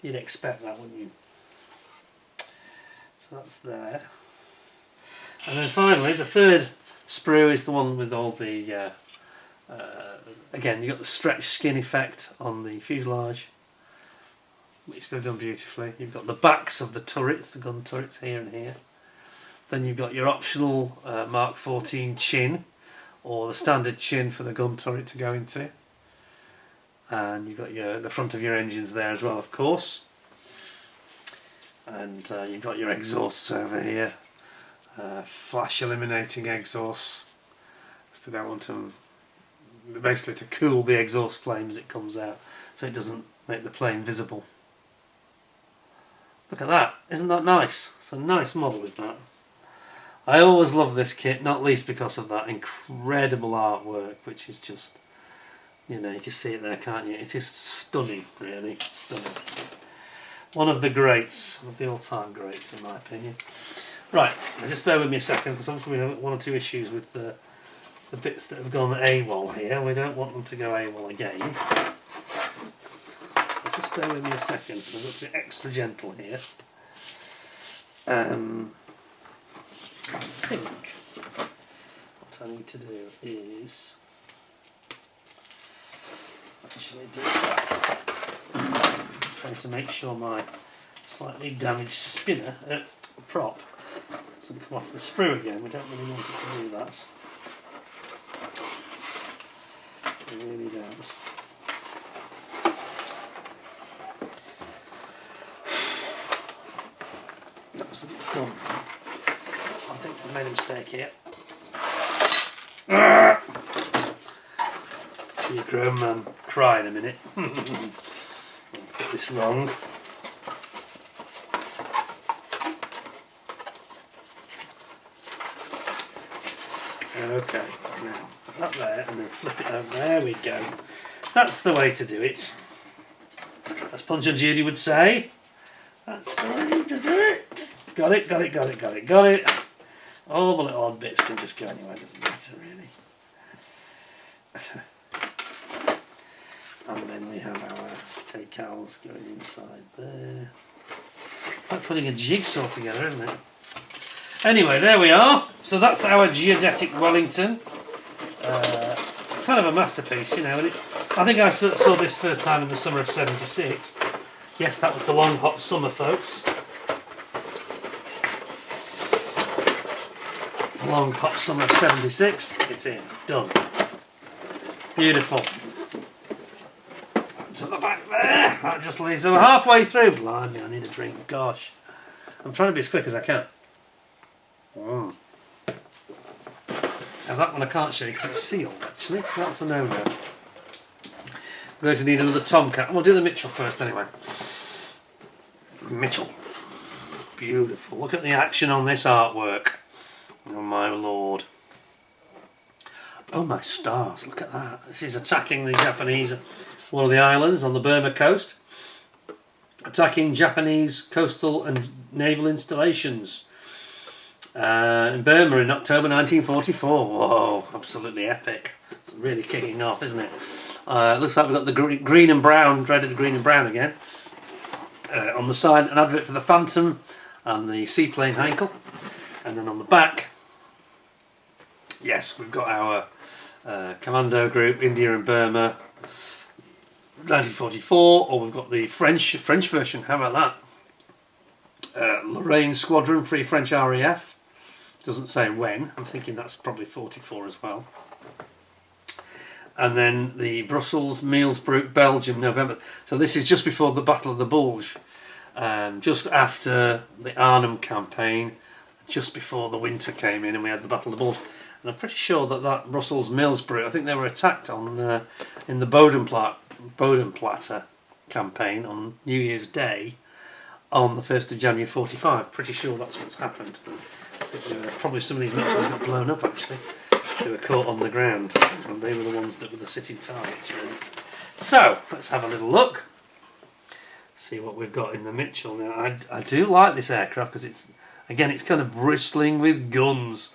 You'd expect that, wouldn't you? So that's there. And then finally, the third sprue is the one with all the, again, you've got the stretched skin effect on the fuselage, which they've done beautifully. You've got the backs of the turrets, the gun turrets here and here. Then you've got your optional Mark 14 chin, or the standard chin for the gun turret to go into. And you've got the front of your engines there as well, of course. And you've got your exhausts over here. Flash eliminating exhausts. So they don't want them, basically to cool the exhaust flame as it comes out, so it doesn't make the plane visible. Look at that, isn't that nice? It's a nice model, is that? I always love this kit, not least because of that incredible artwork, which is just, you know, you can see it there, can't you? It is stunning, really, stunning. One of the greats, one of the all-time greats, in my opinion. Right, now just bear with me a second, because obviously we have one or two issues with the bits that have gone AWOL here. We don't want them to go AWOL again. So just bear with me a second, I've got to be extra gentle here. I think what I need to do is actually do that. Trying to make sure my slightly damaged spinner prop doesn't come off the sprue again. We don't really want it to do that. I really don't. That was done. I think I made a mistake here. See your grown man cry in a minute. I'll get this wrong. Okay, now put that there and then flip it over. There we go. That's the way to do it. As Punch and Judy would say. That's the way to do it. Got it, got it, got it, got it, got it. All the little odd bits can just go anywhere, doesn't matter really. And then we have our decals going inside there. It's like putting a jigsaw together, isn't it? Anyway, there we are. So that's our geodetic Wellington. Kind of a masterpiece, you know. And I think I saw this first time in the summer of '76. Yes, that was the long hot summer, folks. Long hot summer of '76. It's in. Done. Beautiful. To the back there. That just leaves them halfway through. Blimey, I need a drink. Gosh. I'm trying to be as quick as I can. Now that one I can't show you because it's sealed actually. That's a no-no. We're going to need another Tomcat. We'll do the Mitchell first anyway. Mitchell. Beautiful. Look at the action on this artwork. Oh my lord. Oh my stars, look at that. This is attacking the Japanese, one of the islands on the Burma coast. Attacking Japanese coastal and naval installations. In Burma in October 1944. Whoa, absolutely epic. It's really kicking off, isn't it? Looks like we've got the green and brown, dreaded green and brown again. On the side, an advert for the Phantom and the seaplane Heinkel. And then on the back, yes, we've got our commando group, India and Burma, 1944, or we've got the French version, how about that? Lorraine Squadron, Free French RAF. Doesn't say when. I'm thinking that's probably 44 as well. And then the Brussels, Meelsbrook, Belgium, November. So this is just before the Battle of the Bulge. Just after the Arnhem campaign. Just before the winter came in and we had the Battle of the Bulge. And I'm pretty sure that Brussels, Meelsbrook, I think they were attacked on in the Bodenplatte campaign on New Year's Day on the 1st of January 45. Pretty sure that's what's happened. I think probably some of these Mitchells got blown up actually. They were caught on the ground and they were the ones that were the sitting targets really. So let's have a little look. See what we've got in the Mitchell. Now I do like this aircraft because it's kind of bristling with guns.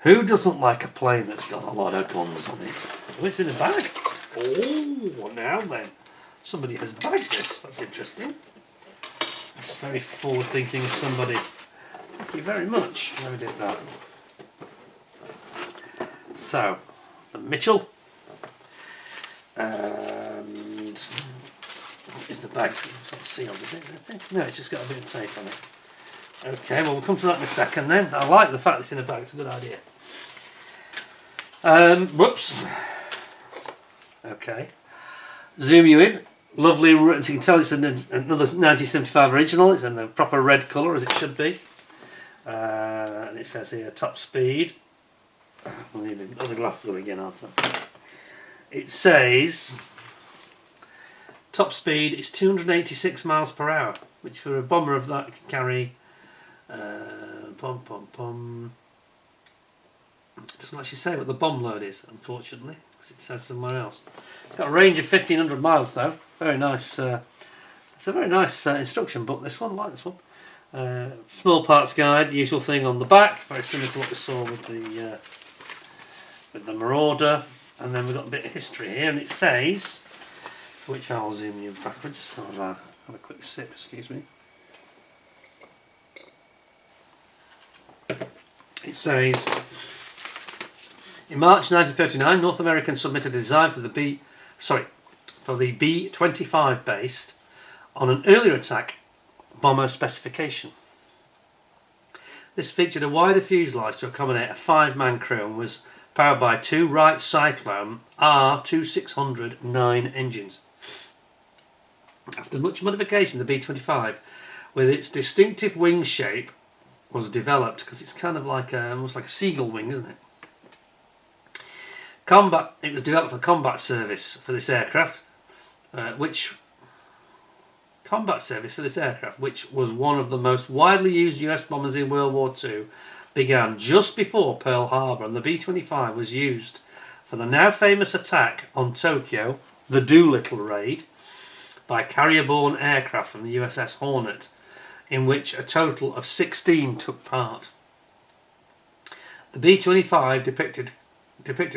Who doesn't like a plane that's got a lot of guns on it? Oh, it's in a bag. Oh, now then. Somebody has bagged this. That's interesting. That's very forward thinking of somebody. Thank you very much. Whoever did that. So, the Mitchell. And what is the bag? It's not sealed, is it? I think? No, it's just got a bit of tape on it. Okay, well we'll come to that in a second then. I like the fact it's in a bag, it's a good idea. Whoops. Okay. Zoom you in. Lovely, as you can tell it's another 1975 original. It's in the proper red colour as it should be. And it says here top speed. I'll need other glasses on again, aren't I? It says top speed is 286 miles per hour, which for a bomber of that can carry it doesn't actually say what the bomb load is, unfortunately, because it says somewhere else. It's got a range of 1,500 miles though. Very nice. It's a very nice instruction book, this one. I like this one. Small parts guide, usual thing on the back, very similar to what we saw with the Marauder. And then we've got a bit of history here, and it says, which I'll zoom you backwards. I'll have a quick sip, excuse me. It says, in March 1939, North American submitted a design for the B-25 based on an earlier attack bomber specification. This featured a wider fuselage to accommodate a 5-man crew and was powered by two Wright Cyclone R2600-9 engines. After much modification, the B-25, with its distinctive wing shape, was developed because it's kind of like almost like a seagull wing, isn't it? It was developed for combat service for this aircraft, which was one of the most widely used US bombers in World War II, began just before Pearl Harbor, and the B-25 was used for the now famous attack on Tokyo, the Doolittle raid, by carrier-borne aircraft from the USS Hornet, in which a total of 16 took part. The B-25 depicted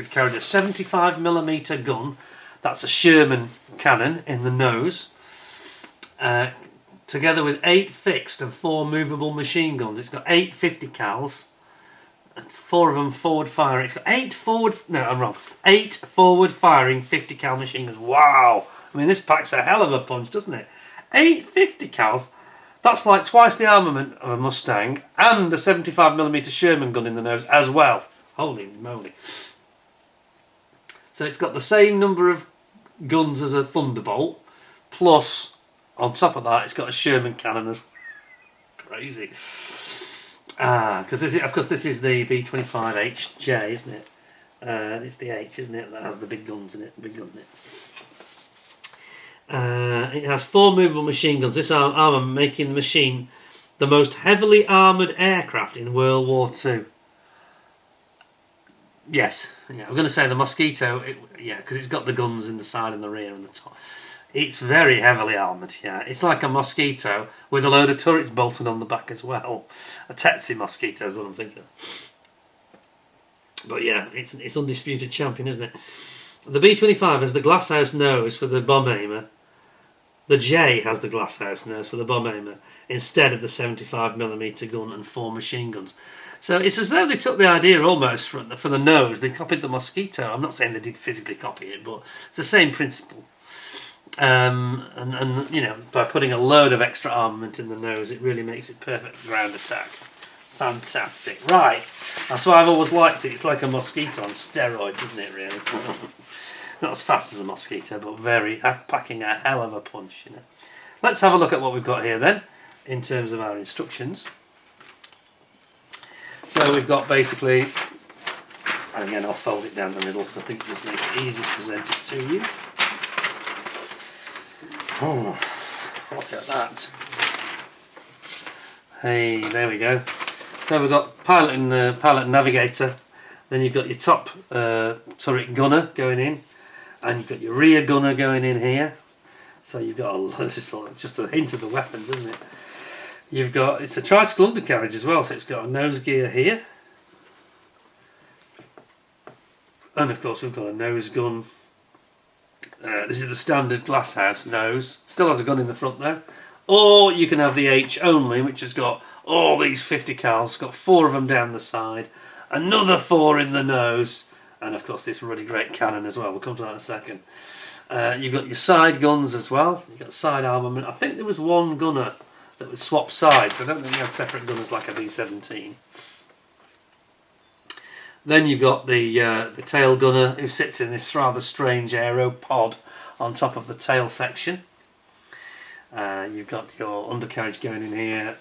carried a 75mm gun, that's a Sherman cannon, in the nose, together with 8 fixed and 4 movable machine guns. It's got 8 50 cals and 4 of them forward firing. It's got 8 forward firing 50 cal machine guns. Wow! I mean, this packs a hell of a punch, doesn't it? 8 50 cals. That's like twice the armament of a Mustang, and a 75mm Sherman gun in the nose as well. Holy moly. So it's got the same number of guns as a Thunderbolt, plus on top of that it's got a Sherman cannon as well. Crazy. Because this is the B-25HJ, isn't it? It's the H, isn't it? That has the big guns in it. It has 4 movable machine guns. This armour making the machine the most heavily armoured aircraft in World War II. Yes, yeah, I'm going to say the Mosquito, because it's got the guns in the side and the rear and the top. It's very heavily armoured, yeah. It's like a Mosquito with a load of turrets bolted on the back as well. A TEASE Mosquito is what I'm thinking of. But yeah, it's undisputed champion, isn't it? The B-25 has the glasshouse nose for the bomb aimer. The J has the glasshouse nose for the bomb aimer instead of the 75mm gun and 4 machine guns. So it's as though they took the idea almost for the nose. They copied the Mosquito. I'm not saying they did physically copy it, but it's the same principle. And you know, by putting a load of extra armament in the nose, it really makes it perfect for ground attack. Fantastic. Right, that's why I've always liked it. It's like a Mosquito on steroids, isn't it, really? Not as fast as a Mosquito, but packing a hell of a punch, you know. Let's have a look at what we've got here then, in terms of our instructions. So we've got basically, and again I'll fold it down the middle because I think it just makes it easy to present it to you. Oh, look at that. Hey, there we go. So we've got pilot and navigator. Then you've got your top turret gunner going in, and you've got your rear gunner going in here. So you've got just a hint of the weapons, isn't it? It's a tricycle undercarriage as well, so it's got a nose gear here. And of course we've got a nose gun. This is the standard glasshouse nose. Still has a gun in the front though. Or you can have the H only, which has got all these 50 cals. It's got 4 of them down the side, another 4 in the nose, and of course this really great cannon as well. We'll come to that in a second. You've got your side guns as well. You've got side armament. I think there was one gunner that would swap sides. I don't think you had separate gunners like a B-17. Then you've got the tail gunner who sits in this rather strange aero pod on top of the tail section. You've got your undercarriage going in here,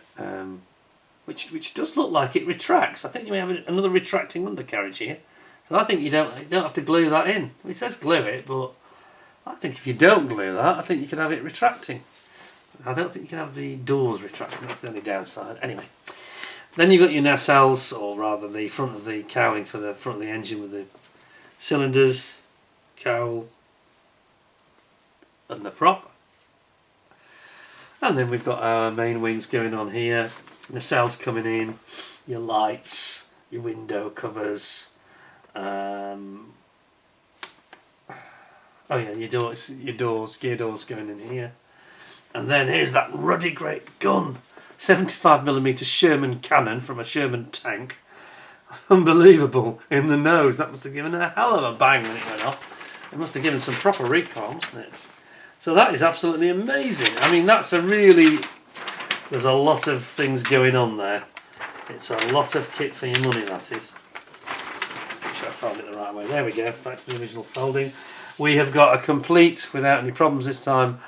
which does look like it retracts. I think you may have another retracting undercarriage here. So I think you don't have to glue that in. It says glue it, but I think if you don't glue that, I think you can have it retracting. I don't think you can have the doors retracting. That's the only downside. Anyway. Then you've got your nacelles, or rather the front of the cowling for the front of the engine with the cylinders, cowl and the prop. And then we've got our main wings going on here, nacelles coming in, your lights, your window covers, your doors, gear doors going in here. And then here's that ruddy great gun. 75mm Sherman cannon from a Sherman tank. Unbelievable, in the nose. That must have given a hell of a bang when it went off. It must have given some proper recoil, mustn't it? So that is absolutely amazing. I mean, there's a lot of things going on there. It's a lot of kit for your money, that is. Which I fold it the right way. There we go, back to the original folding. We have got a complete, without any problems this time,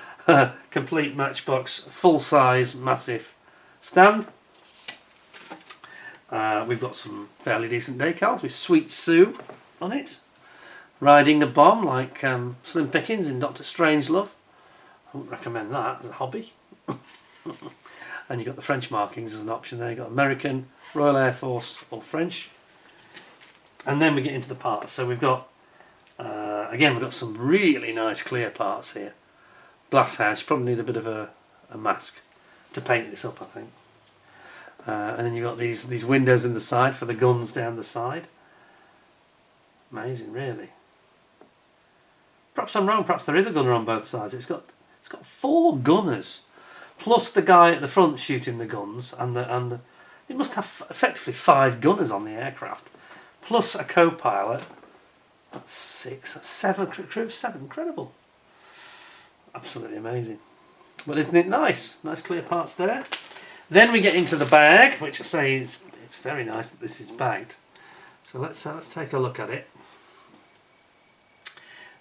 complete Matchbox, full-size, massive stand. We've got some fairly decent decals with Sweet Sue on it. Riding a bomb like Slim Pickens in Dr. Strangelove. I wouldn't recommend that as a hobby. And you've got the French markings as an option there. You've got American, Royal Air Force or French. And then we get into the parts. So we've got, again, we've got some really nice clear parts here. Glass house, you probably need a bit of a mask to paint this up, I think. And then you've got these windows in the side for the guns down the side. Amazing, really. Perhaps I'm wrong, perhaps there is a gunner on both sides. It's got 4 gunners, plus the guy at the front shooting the guns, and it must have effectively 5 gunners on the aircraft, plus a co-pilot. That's 6, that's 7, crew of 7, incredible. Absolutely amazing. But isn't it nice? Nice clear parts there. Then we get into the bag, which I say it's very nice that this is bagged. So let's take a look at it.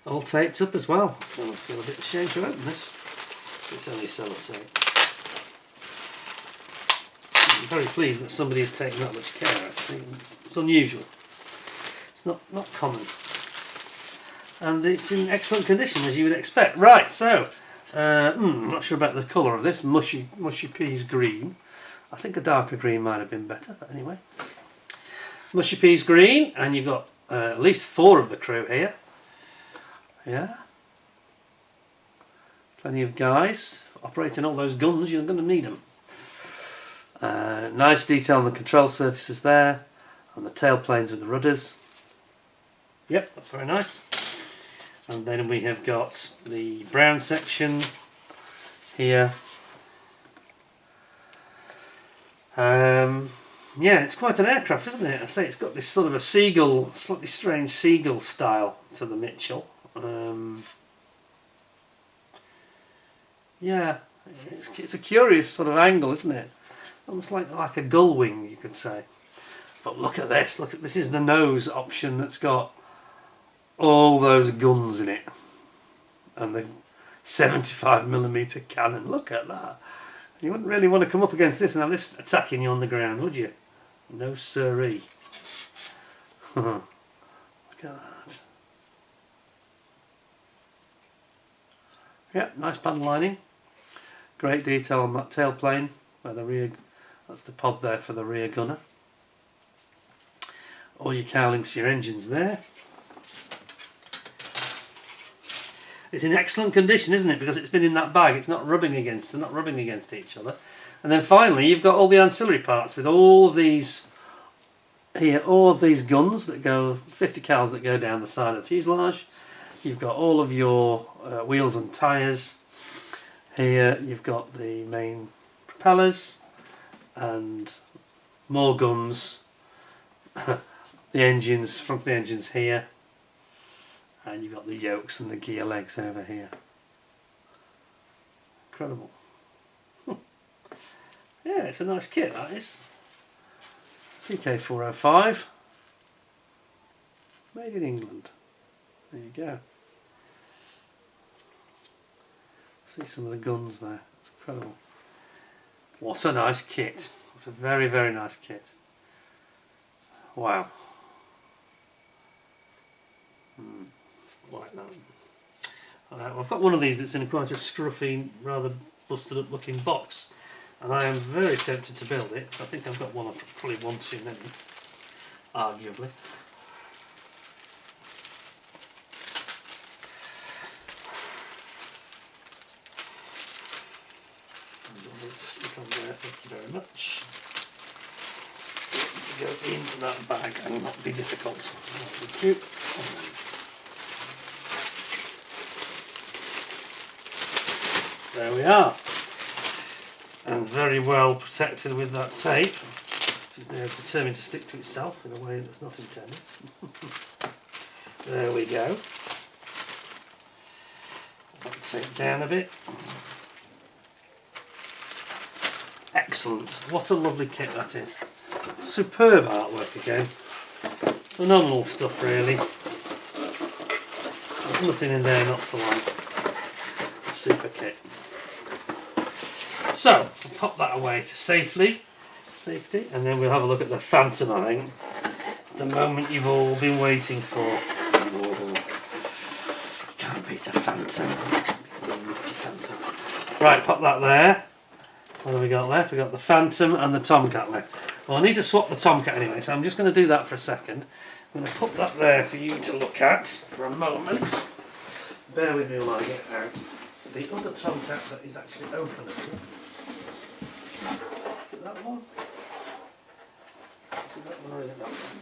All taped up as well. I feel a bit ashamed to open this. It's only sellotape. I'm very pleased that somebody has taken that much care, actually. It's unusual. It's not common. And it's in excellent condition, as you would expect. Right, so I'm not sure about the colour of this. Mushy peas green. I think a darker green might have been better, but anyway. Mushy peas green, and you've got at least 4 of the crew here. Yeah. Plenty of guys operating all those guns. You're going to need them. Nice detail on the control surfaces there, on the tail planes with the rudders. Yep, that's very nice. And then we have got the brown section here. Yeah, it's quite an aircraft, isn't it? I say it's got this sort of a seagull, slightly strange seagull style to the Mitchell. Yeah, it's a curious sort of angle, isn't it? Almost like a gull wing, you could say. But look at this. Look at this. Is the nose option that's got all those guns in it, and the 75mm cannon. Look at that. You wouldn't really want to come up against this and have this attacking you on the ground, would you? No siree. Look at that. Yeah, nice panel lining. Great detail on that tailplane where the rear, that's the pod there for the rear gunner. All your cowlings for your engines there. It's in excellent condition, isn't it? Because it's been in that bag. It's not rubbing against. They're not rubbing against each other. And then finally, you've got all the ancillary parts with all of these here. All of these guns that go 50 cals that go down the side of the fuselage. You've got all of your wheels and tyres. Here you've got the main propellers and more guns. The engines, front of the engines here. And you've got the yokes and the gear legs over here. Incredible. Yeah, it's a nice kit, that is. PK405. Made in England. There you go. See some of the guns there. It's incredible. What a nice kit. What a very, very nice kit. Wow. Like that. I've got one of these that's in quite a scruffy, rather busted up looking box, and I am very tempted to build it. I think I've got one, probably one too many, arguably. Just stick on there, thank you very much. To go into that bag and not be difficult. Thank you. There we are, and very well protected with that tape, which is now determined to stick to itself in a way that's not intended. There we go. Put the tape down a bit. Excellent. What a lovely kit that is. Superb artwork again. Phenomenal stuff, really. There's nothing in there not to like. Super kit. So, I'll pop that away to safety, and then we'll have a look at the Phantom, I think. The moment you've all been waiting for. Oh, can't beat a Phantom. Phantom. Right, pop that there. What have we got left? We've got the Phantom and the Tomcat left. Well, I need to swap the Tomcat anyway, so I'm just going to do that for a second. I'm going to put that there for you to look at for a moment. Bear with me while I get it out. The other Tomcat that is actually openable. Is it that one? Is it that one or is it that one?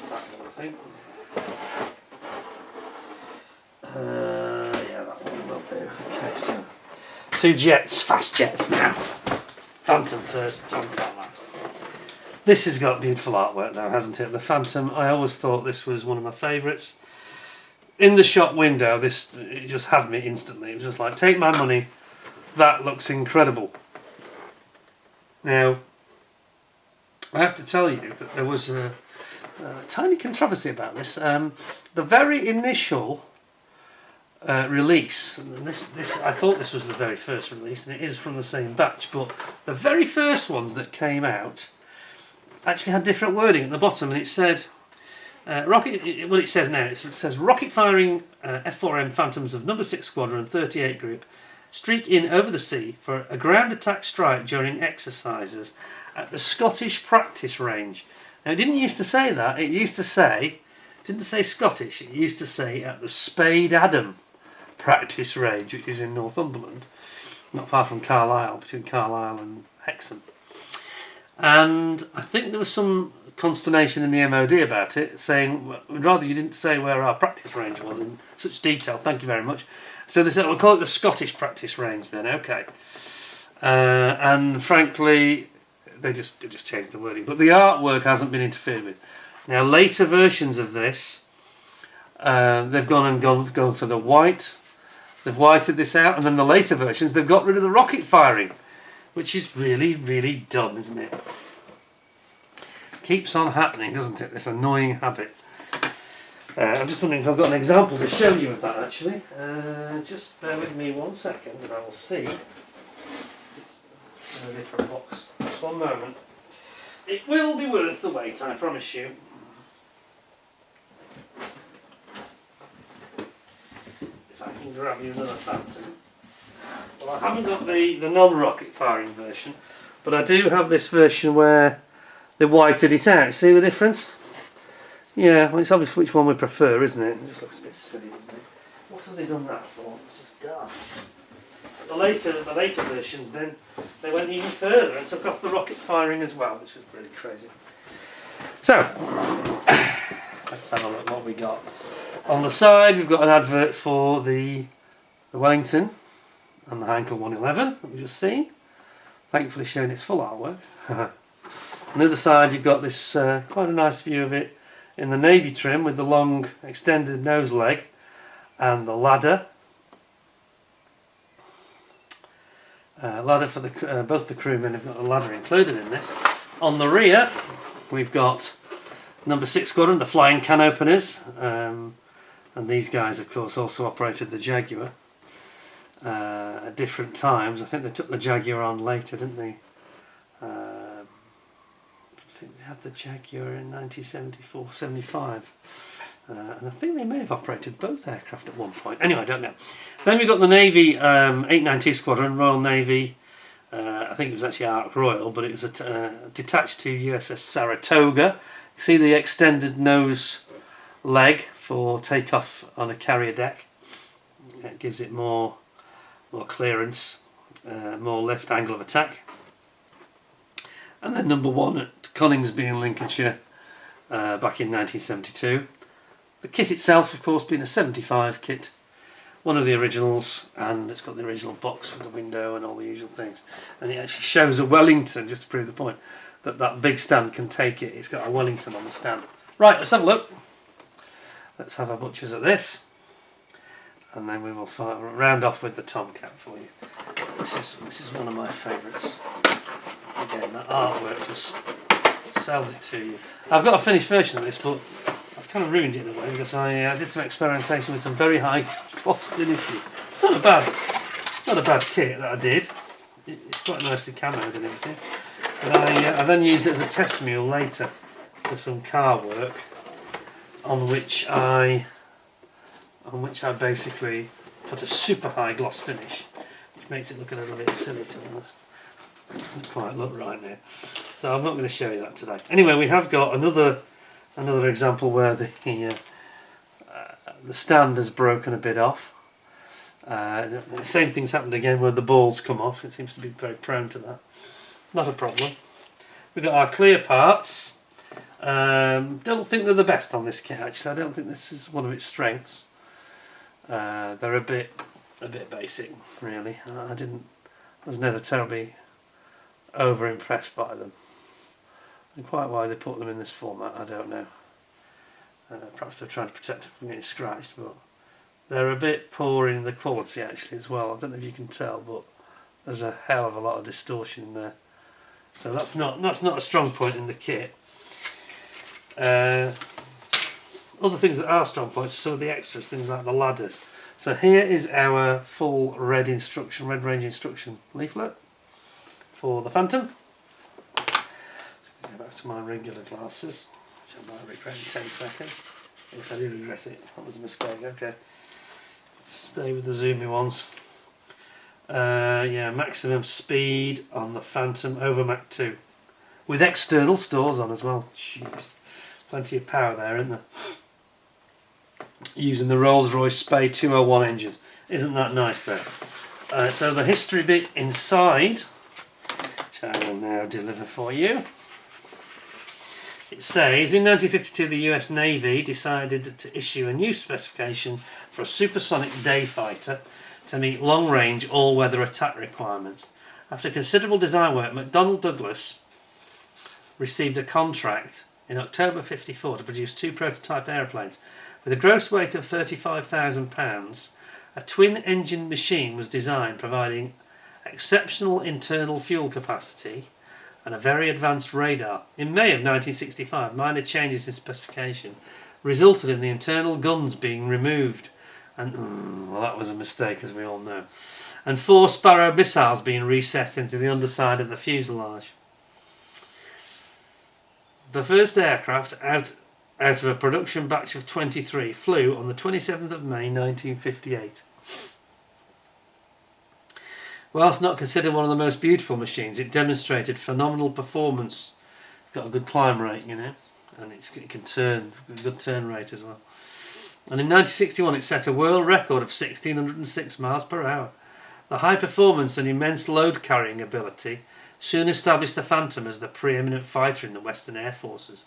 That one, I think. Yeah, that one will do. Okay, so 2 jets, fast jets now. Phantom first, Tomcat last. This has got beautiful artwork now, hasn't it? The Phantom, I always thought this was one of my favourites. In the shop window, it just had me instantly. It was just like, take my money, that looks incredible. Now, I have to tell you that there was a tiny controversy about this. The very initial release, and this I thought this was the very first release, and it is from the same batch, but the very first ones that came out actually had different wording at the bottom, and it said what it says now, it says rocket firing F4M Phantoms of number 6 Squadron 38 group streak in over the sea for a ground attack strike during exercises at the Scottish practice range. Now, it didn't used to say that. It used to say, didn't say Scottish, it used to say at the Spade Adam practice range, which is in Northumberland, not far from Carlisle, between Carlisle and Hexham. And I think there was some consternation in the MOD about it, saying, we'd rather you didn't say where our practice range was in such detail, thank you very much. So they said, we'll call it the Scottish practice range then, okay. And frankly, they just changed the wording. But the artwork hasn't been interfered with. Now, later versions of this, they've gone for the white. They've whited this out, and then the later versions, they've got rid of the rocket firing, which is really, really dumb, isn't it? Keeps on happening, doesn't it? This annoying habit. I'm just wondering if I've got an example to show you of that, actually. Just bear with me 1 second, and I will see. It's in a different box. Just 1 moment. It will be worth the wait, I promise you. If I can grab you another Phantom. Well, I haven't got the non-rocket firing version, but I do have this version where they whited it out. See the difference? Yeah, well, it's obvious which one we prefer, isn't it? It just looks a bit silly, doesn't it? What have they done that for? It's just daft. The later versions, then they went even further and took off the rocket firing as well, which was pretty crazy. So, let's have a look what we got. On the side, we've got an advert for the Wellington and the Heinkel 111 that we've just seen. Thankfully showing its full artwork. On the other side, you've got this quite a nice view of it in the navy trim with the long extended nose leg and the ladder. Ladder for both the crewmen have got a ladder included in this. On the rear, we've got number 6 Squadron, the flying can openers, and these guys, of course, also operated the Jaguar at different times. I think they took the Jaguar on later, didn't they? I think they had the Jaguar in 1974-75. And I think they may have operated both aircraft at one point. Anyway, I don't know. Then we've got the Navy 892 Squadron, Royal Navy. I think it was actually Ark Royal, but it was detached to USS Saratoga. You see the extended nose leg for takeoff on a carrier deck. It gives it more clearance, more lift, angle of attack. And then number 1 at Coningsby in Lincolnshire back in 1972. The kit itself, of course, being a 75 kit, one of the originals, and it's got the original box with the window and all the usual things. And it actually shows a Wellington, just to prove the point, that big stand can take it. It's got a Wellington on the stand. Right, let's have a look. Let's have a butcher's at this. And then we will round off with the Tomcat for you. This is one of my favourites. Again, that artwork just sells it to you. I've got a finished version of this, but I've kind of ruined it in a way because I did some experimentation with some very high gloss finishes. It's not a bad kit that I did. It's quite nicely camoed and everything. But I then used it as a test mule later for some car work, on which I basically put a super high gloss finish, which makes it look a little bit silly, to be honest. It doesn't quite look right now, so I'm not going to show you that today. Anyway, we have got another example where the stand has broken a bit off. The same thing's happened again where the balls come off. It seems to be very prone to that. Not a problem. We've got our clear parts. Don't think they're the best on this kit, actually. I don't think this is one of its strengths. They're a bit basic, really. I was never terribly over impressed by them. And quite why they put them in this format, I don't know. Perhaps they're trying to protect them from getting scratched, but they're a bit poor in the quality actually as well. I don't know if you can tell, but there's a hell of a lot of distortion in there. So that's not a strong point in the kit. Other things that are strong points are some of the extras, things like the ladders. So here is our full red range instruction leaflet for the Phantom. So go back to my regular glasses, which I might regret in 10 seconds. Yes, I do regret it. That was a mistake. Okay, stay with the zoomy ones. Yeah, maximum speed on the Phantom over Mach 2 with external stores on as well. Jeez, plenty of power there, isn't there? Using the Rolls-Royce Spey 201 engines. Isn't that nice there? So the history bit inside, which I will now deliver for you. It says, in 1952 the US Navy decided to issue a new specification for a supersonic day fighter to meet long-range all-weather attack requirements. After considerable design work, McDonnell Douglas received a contract in October '54 to produce 2 prototype aeroplanes. With a gross weight of 35,000 pounds, a twin-engine machine was designed, providing exceptional internal fuel capacity and a very advanced radar. In May of 1965, minor changes in specification resulted in the internal guns being removed, and well, that was a mistake, as we all know, and 4 Sparrow missiles being reset into the underside of the fuselage. The first aircraft out of a production batch of 23 flew on the 27th of May 1958. Whilst not considered one of the most beautiful machines, it demonstrated phenomenal performance. It's got a good climb rate, you know, and it can turn, a good turn rate as well. And in 1961 it set a world record of 1,606 miles per hour. The high performance and immense load carrying ability soon established the Phantom as the preeminent fighter in the Western Air Forces,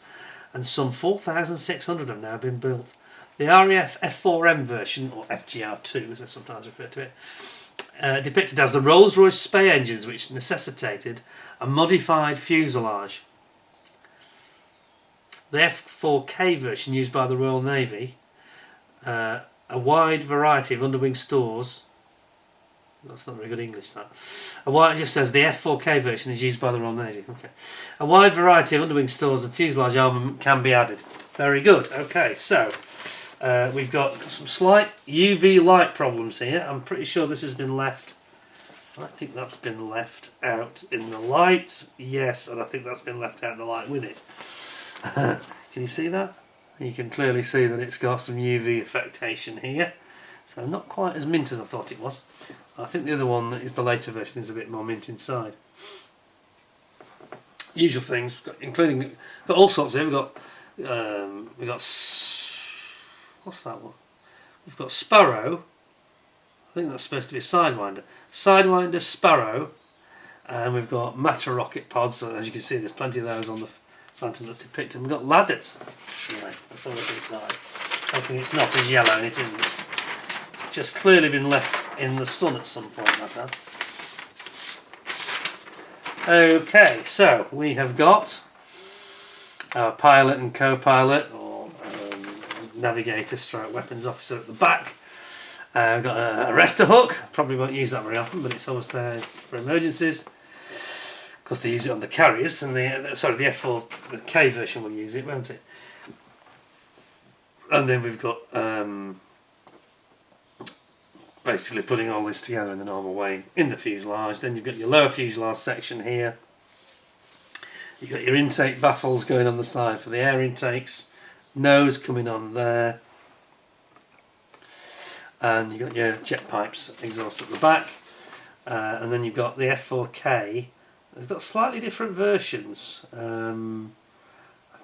and some 4,600 have now been built. The RAF F4M version, or FGR2 as I sometimes refer to it, depicted as the Rolls-Royce Spey engines, which necessitated a modified fuselage. The F4K version, used by the Royal Navy, a wide variety of underwing stores. That's not very good English, that. It just says the F4K version is used by the Royal Navy. Okay. A wide variety of underwing stores and fuselage armament can be added. Very good. Okay, so we've got some slight UV light problems here. I'm pretty sure this has been left. I think that's been left out in the light. Yes, and I think that's been left out in the light with it. Can you see that? You can clearly see that it's got some UV affectation here. So not quite as mint as I thought it was. I think the other one is the later version, is a bit more mint inside. Usual things, including got all sorts here. We've got what's that one? We've got Sparrow. I think that's supposed to be a Sidewinder. Sidewinder, Sparrow, and we've got Matter rocket pods. So as you can see, there's plenty of those on the Phantom that's depicted. We've got ladders. Anyway, that's all that's inside. Hoping it's not as yellow, and it isn't. It's just clearly been left in the sun at some point, that has. Okay, so we have got our pilot and co-pilot, or navigator stroke weapons officer at the back. We've got a arrestor hook. Probably won't use that very often, but it's always there for emergencies. course they use it on the carriers, and the F4K version will use it, won't it? And then we've got basically putting all this together in the normal way in the fuselage. Then you've got your lower fuselage section here. You've got your intake baffles going on the side for the air intakes, nose coming on there, and you've got your jet pipes exhaust at the back, and then you've got the F4K. They've got slightly different versions. I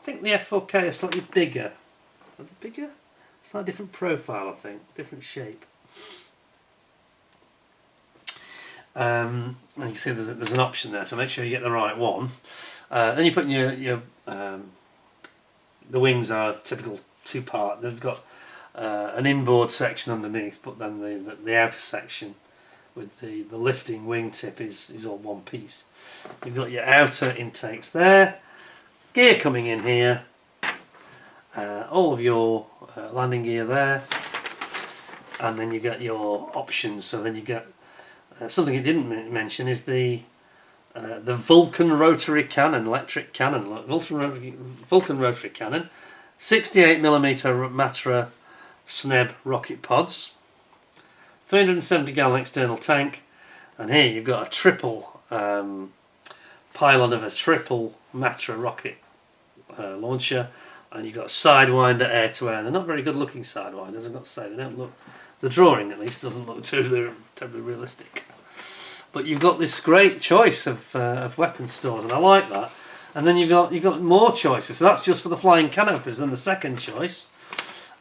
think the F4K is slightly bigger. Bigger? Slightly different profile, I think, different shape. And you can see there's an option there, so make sure you get the right one. Then you put in the wings are typical two-part. They've got an inboard section underneath, but then the outer section with the lifting wingtip is all one piece. You've got your outer intakes there, gear coming in here, all of your landing gear there, and then you get your options. So then you get something it didn't mention is the Vulcan rotary cannon, electric cannon, Vulcan rotary cannon, 68mm Matra SNEB rocket pods, 370 gallon external tank, and here you've got a triple pylon of a triple Matra rocket launcher, and you've got Sidewinder air-to-air. They're not very good looking Sidewinders, I've got to say. They don't look, the drawing at least doesn't look too terribly realistic. But you've got this great choice of weapon stores, and I like that. And then you've got more choices. So that's just for the flying canopies. Then the second choice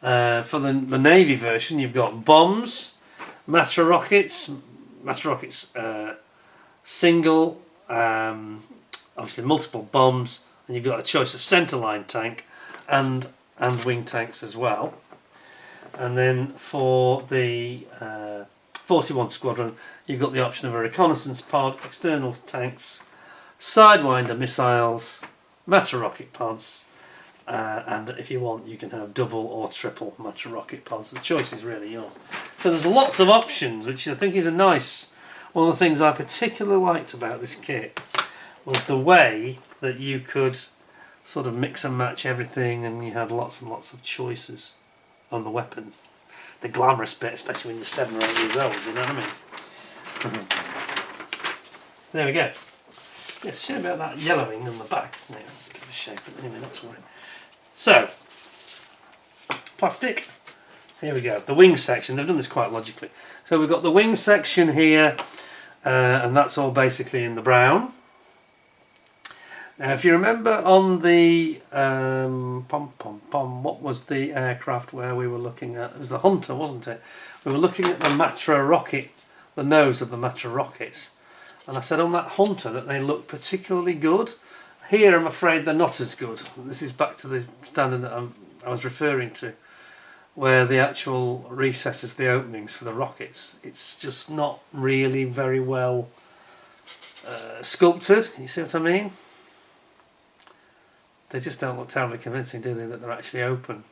for the Navy version, you've got bombs, Matra rockets single, obviously multiple bombs, and you've got a choice of centerline tank and wing tanks as well. And then for the 41 Squadron, you've got the option of a reconnaissance pod, external tanks, Sidewinder missiles, Matra rocket pods, and if you want you can have double or triple Matra rocket pods. The choice is really yours. So there's lots of options, which I think is one of the things I particularly liked about this kit was the way that you could sort of mix and match everything, and you had lots and lots of choices on the weapons. The glamorous bit, especially when you're 7 or 8 years old, you know what I mean? There we go. Yeah, it's a shame about that yellowing on the back, isn't it? It's a bit of a shame, but anyway, not to worry. So, plastic. Here we go. The wing section. They've done this quite logically. So we've got the wing section here, and that's all basically in the brown. Now, if you remember on the what was the aircraft where we were looking at? It was the Hunter, wasn't it? We were looking at the Matra rocket, the nose of the Matra rockets, and I said on that Hunter that they look particularly good. Here, I'm afraid they're not as good. This is back to the standard that I was referring to, where the actual recesses, the openings for the rockets, it's just not really very well sculpted. You see what I mean? They just don't look terribly convincing, do they, that they're actually open.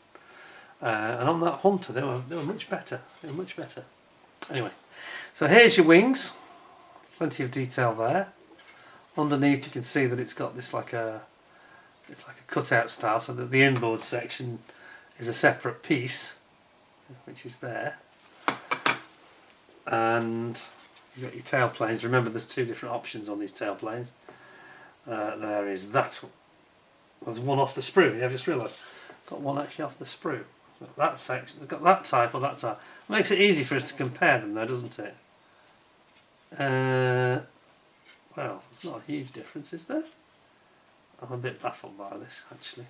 And on that Hunter, they were much better. They were much better. Anyway, so here's your wings. Plenty of detail there. Underneath, you can see that it's got this like a cutout style, so that the inboard section is a separate piece, which is there. And you've got your tailplanes. Remember, there's 2 different options on these tailplanes. There is that. There's one off the sprue. Yeah, I've just realised. Got one actually off the sprue. That section, they've got that type or that type. Makes it easy for us to compare them, though, doesn't it? Well, there's not a huge difference, is there? I'm a bit baffled by this, actually.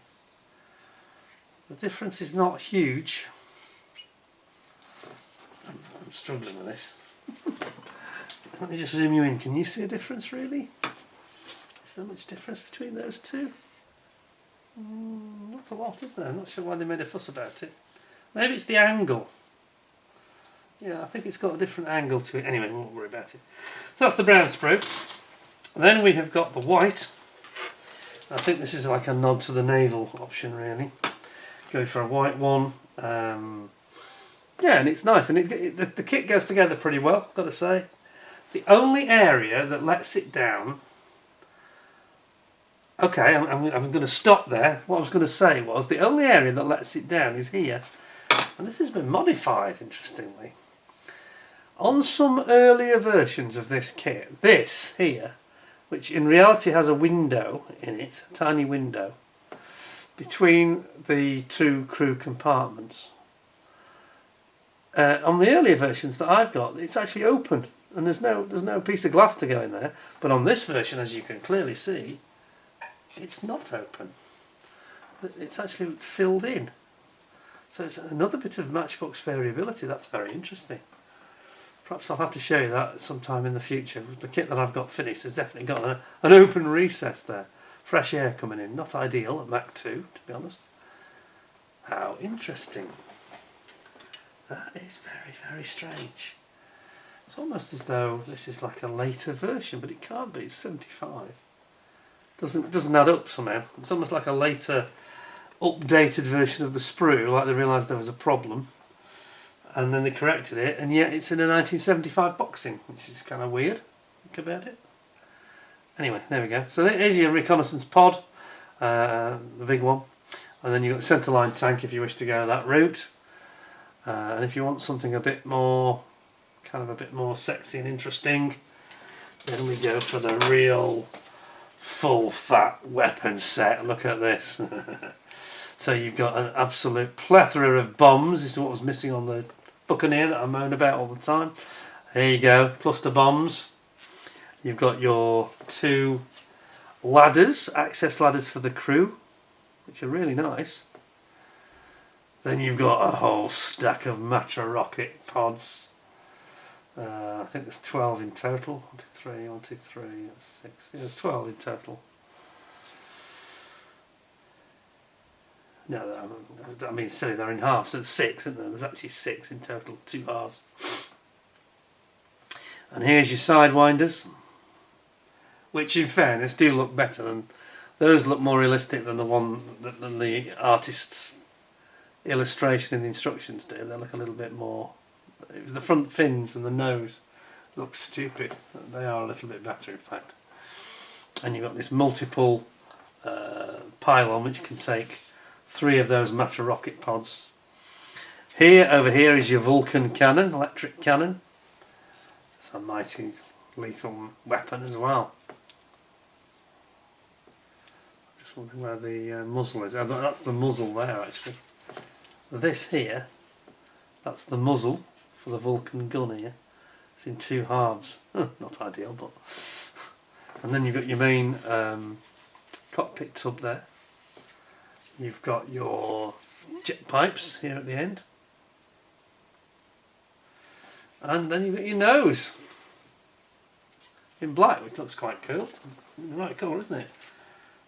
The difference is not huge. I'm struggling with this. Let me just zoom you in. Can you see a difference, really? Is there much difference between those two? Not a lot, is there? I'm not sure why they made a fuss about it. Maybe it's the angle. Yeah, I think it's got a different angle to it. Anyway, we won't worry about it. So that's the brown sprue. Then we have got the white. I think this is like a nod to the naval option, really. Go for a white one. Yeah, and it's nice, and the kit goes together pretty well, I've got to say. The only area that lets it down Okay, I'm going to stop there. What I was going to say was the only area that lets it down is here. And this has been modified, interestingly. On some earlier versions of this kit, this here, which in reality has a window in it, a tiny window, between the two crew compartments. On the earlier versions that I've got, it's actually open, and there's no piece of glass to go in there. But on this version, as you can clearly see, it's not open. It's actually filled in. So it's another bit of Matchbox variability. That's very interesting. Perhaps I'll have to show you that sometime in the future. The kit that I've got finished has definitely got an open recess there. Fresh air coming in. Not ideal at Mach 2, to be honest. How interesting. That is very, very strange. It's almost as though this is like a later version, but it can't be. It's 75. Doesn't add up somehow. It's almost like a later, updated version of the sprue, like they realised there was a problem, and then they corrected it, and yet it's in a 1975 boxing, which is kind of weird. Think about it. Anyway, there we go. So there's your reconnaissance pod, the big one, and then you've got a centerline tank if you wish to go that route. And if you want something a bit more sexy and interesting, then we go for the real full fat weapon set. Look at this. So you've got an absolute plethora of bombs. This is what was missing on the Buccaneer that I moan about all the time. Here you go, cluster bombs. You've got your two ladders, access ladders for the crew, which are really nice. Then you've got a whole stack of Matra rocket pods. I think there's 12 in total. 1, 2, 3, 1, 2, 3, that's 6. Yeah, there's 12 in total. No, I mean silly, they're in halves, so it's 6, isn't there? There's actually 6 in total, 2 halves. And here's your sidewinders, which in fairness do look better than those. Look more realistic than the artist's illustration in the instructions do. They look a little bit more. The front fins and the nose look stupid. They are a little bit better, in fact. And you've got this multiple pylon which can take 3 of those Matra rocket pods. Over here is your Vulcan cannon, electric cannon. It's a mighty lethal weapon as well. Just wondering where the muzzle is. Oh, that's the muzzle there, actually. This here, that's the muzzle for the Vulcan gun here. It's in 2 halves. Not ideal, but... And then you've got your main cockpit tub there. You've got your jet pipes here at the end. And then you've got your nose in black, which looks quite cool. The right colour, isn't it?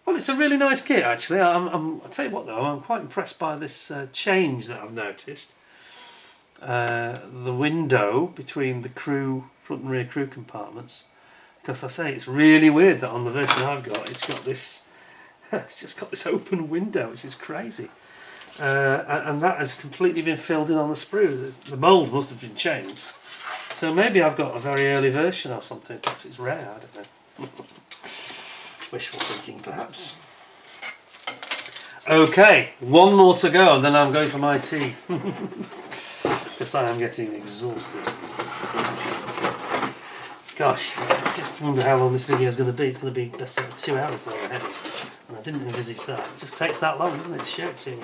Well, it's a really nice kit, actually. I'll tell you what, though, I'm quite impressed by this change that I've noticed. The window between the crew, front and rear crew compartments. Because I say it's really weird that on the version I've got, it's got this. It's just got this open window, which is crazy. And that has completely been filled in on the sprue. The mould must have been changed. So maybe I've got a very early version or something. Perhaps it's rare, I don't know. Wishful thinking, perhaps. Okay, one more to go, and then I'm going for my tea. Because I am getting exhausted. Gosh, I just wonder how long this video is going to be. It's going to be best over 2 hours though ahead. And I didn't envisage that. It just takes that long, doesn't it, to show it to me.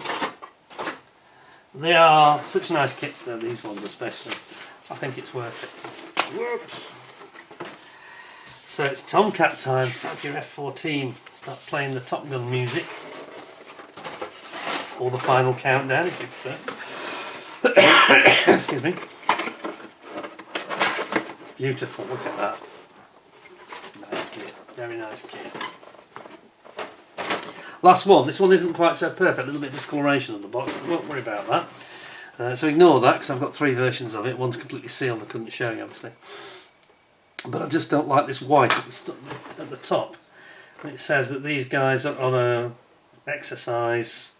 They are such nice kits though, these ones especially. I think it's worth it. Whoops. So it's Tomcat time. Tap your F14. Start playing the Top Gun music. Or the final countdown if you prefer. Excuse me. Beautiful, look at that. Nice kit. Very nice kit. Last one. This one isn't quite so perfect. A little bit of discoloration on the box, but won't worry about that. So ignore that because I've got 3 versions of it. One's completely sealed, I couldn't show you obviously. But I just don't like this white at the top. And it says that these guys are on a exercise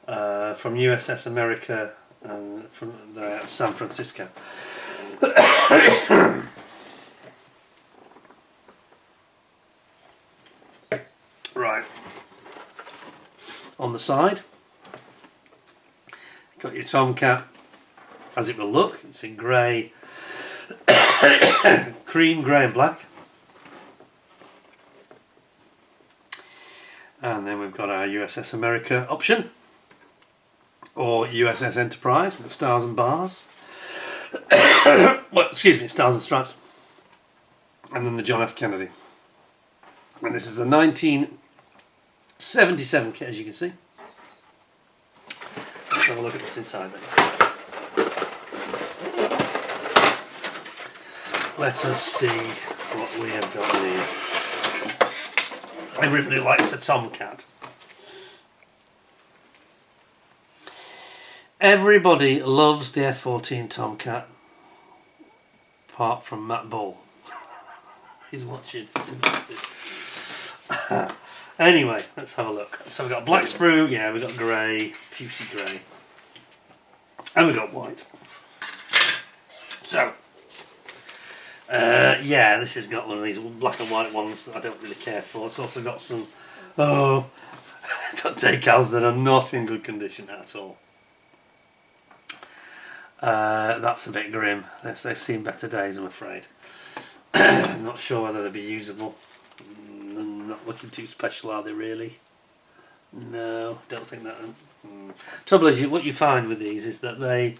from USS America and from San Francisco. Right. on the side. Got your Tomcat as it will look. It's in grey, cream, grey and black. And then we've got our USS America option, or USS Enterprise with the stars and bars. Well, excuse me, stars and stripes. And then the John F. Kennedy. And this is a 1977 kit, as you can see. Let's have a look at this inside then. Let us see what we have got here. Everybody likes a Tomcat. Everybody loves the F-14 Tomcat, apart from Matt Ball. He's watching. Anyway, let's have a look. So we've got black sprue, yeah, we've got grey, juicy grey, and we've got white. So, yeah, this has got one of these black and white ones that I don't really care for. It's also got some, got decals that are not in good condition at all. That's a bit grim. They've seen better days, I'm afraid. I'm not sure whether they'll be usable. Not looking too special, are they really? No, don't think that. Trouble is, what you find with these is that they,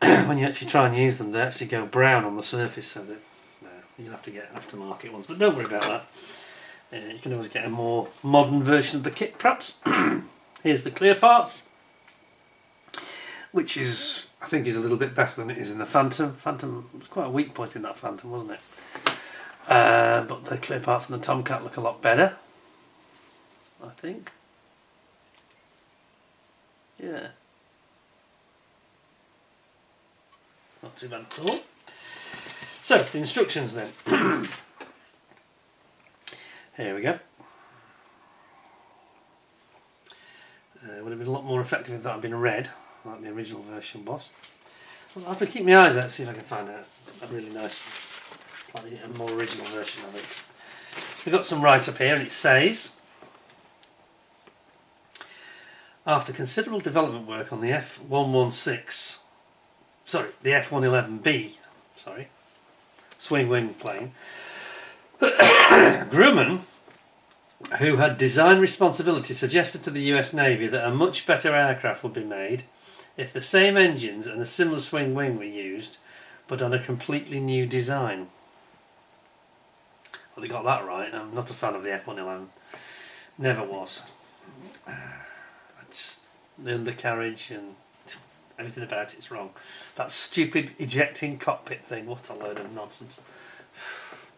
when you actually try and use them, they actually go brown on the surface. So that you'll have to get aftermarket ones, but don't worry about that. You can always get a more modern version of the kit, perhaps. Here's the clear parts, which is, I think, is a little bit better than it is in the Phantom. Phantom was quite a weak point in that Phantom, wasn't it? But the clear parts on the Tomcat look a lot better, I think. Yeah. Not too bad at all. So, the instructions then. Here we go. Would have been a lot more effective if that had been red, like the original version was. I'll have to keep my eyes out, see if I can find a really nice, slightly more original version of it. We've got some right up here, and it says, after considerable development work on the F-116, sorry, the F-111B, sorry, swing wing plane, Grumman, who had design responsibility, suggested to the US Navy that a much better aircraft would be made if the same engines and a similar swing wing were used, but on a completely new design. Well, they got that right. I'm not a fan of the F-111. Never was. The undercarriage and everything about it's wrong. That stupid ejecting cockpit thing, what a load of nonsense.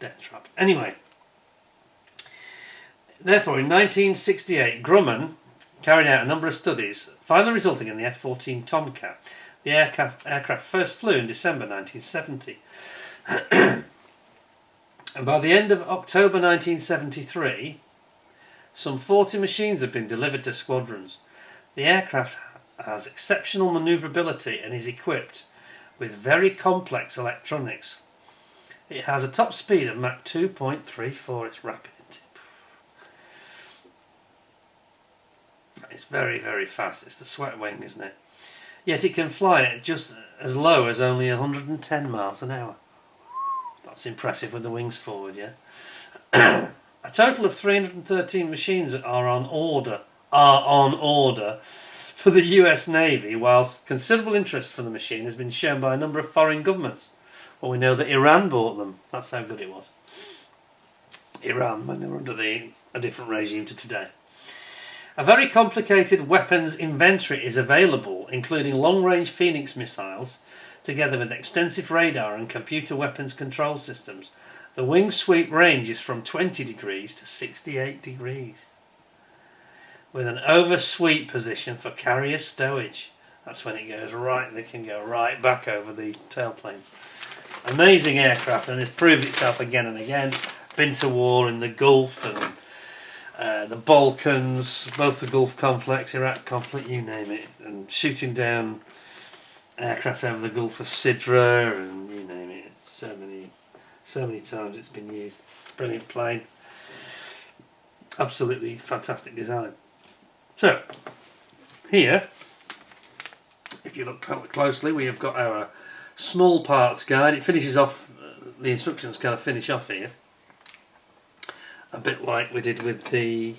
Death trap. Anyway, therefore in 1968 Grumman carried out a number of studies, finally resulting in the F-14 Tomcat. The aircraft first flew in December 1970. And by the end of October 1973, some 40 machines have been delivered to squadrons. The aircraft has exceptional manoeuvrability and is equipped with very complex electronics. It has a top speed of Mach 2.34. It's rapid. It's very, very fast. It's the sweat wing, isn't it? Yet it can fly at just as low as only 110 miles an hour. That's impressive with the wings forward, yeah? A total of 313 machines are on order for the US Navy, whilst considerable interest for the machine has been shown by a number of foreign governments. Well, we know that Iran bought them. That's how good it was. Iran, when they were under a different regime to today. A very complicated weapons inventory is available, including long-range Phoenix missiles, together with extensive radar and computer weapons control systems. The wing sweep ranges from 20 degrees to 68 degrees, with an oversweep position for carrier stowage. That's when it goes right, they can go right back over the tailplanes. Amazing aircraft, and it's proved itself again and again. Been to war in the Gulf and the Balkans, both the Gulf conflicts, Iraq conflict, you name it, and shooting down aircraft over the Gulf of Sidra, and you name it. So many times it's been used. Brilliant plane. Absolutely fantastic design. So, here, if you look closely, we have got our small parts guide. It finishes off, the instructions kind of finish off here, a bit like we did with the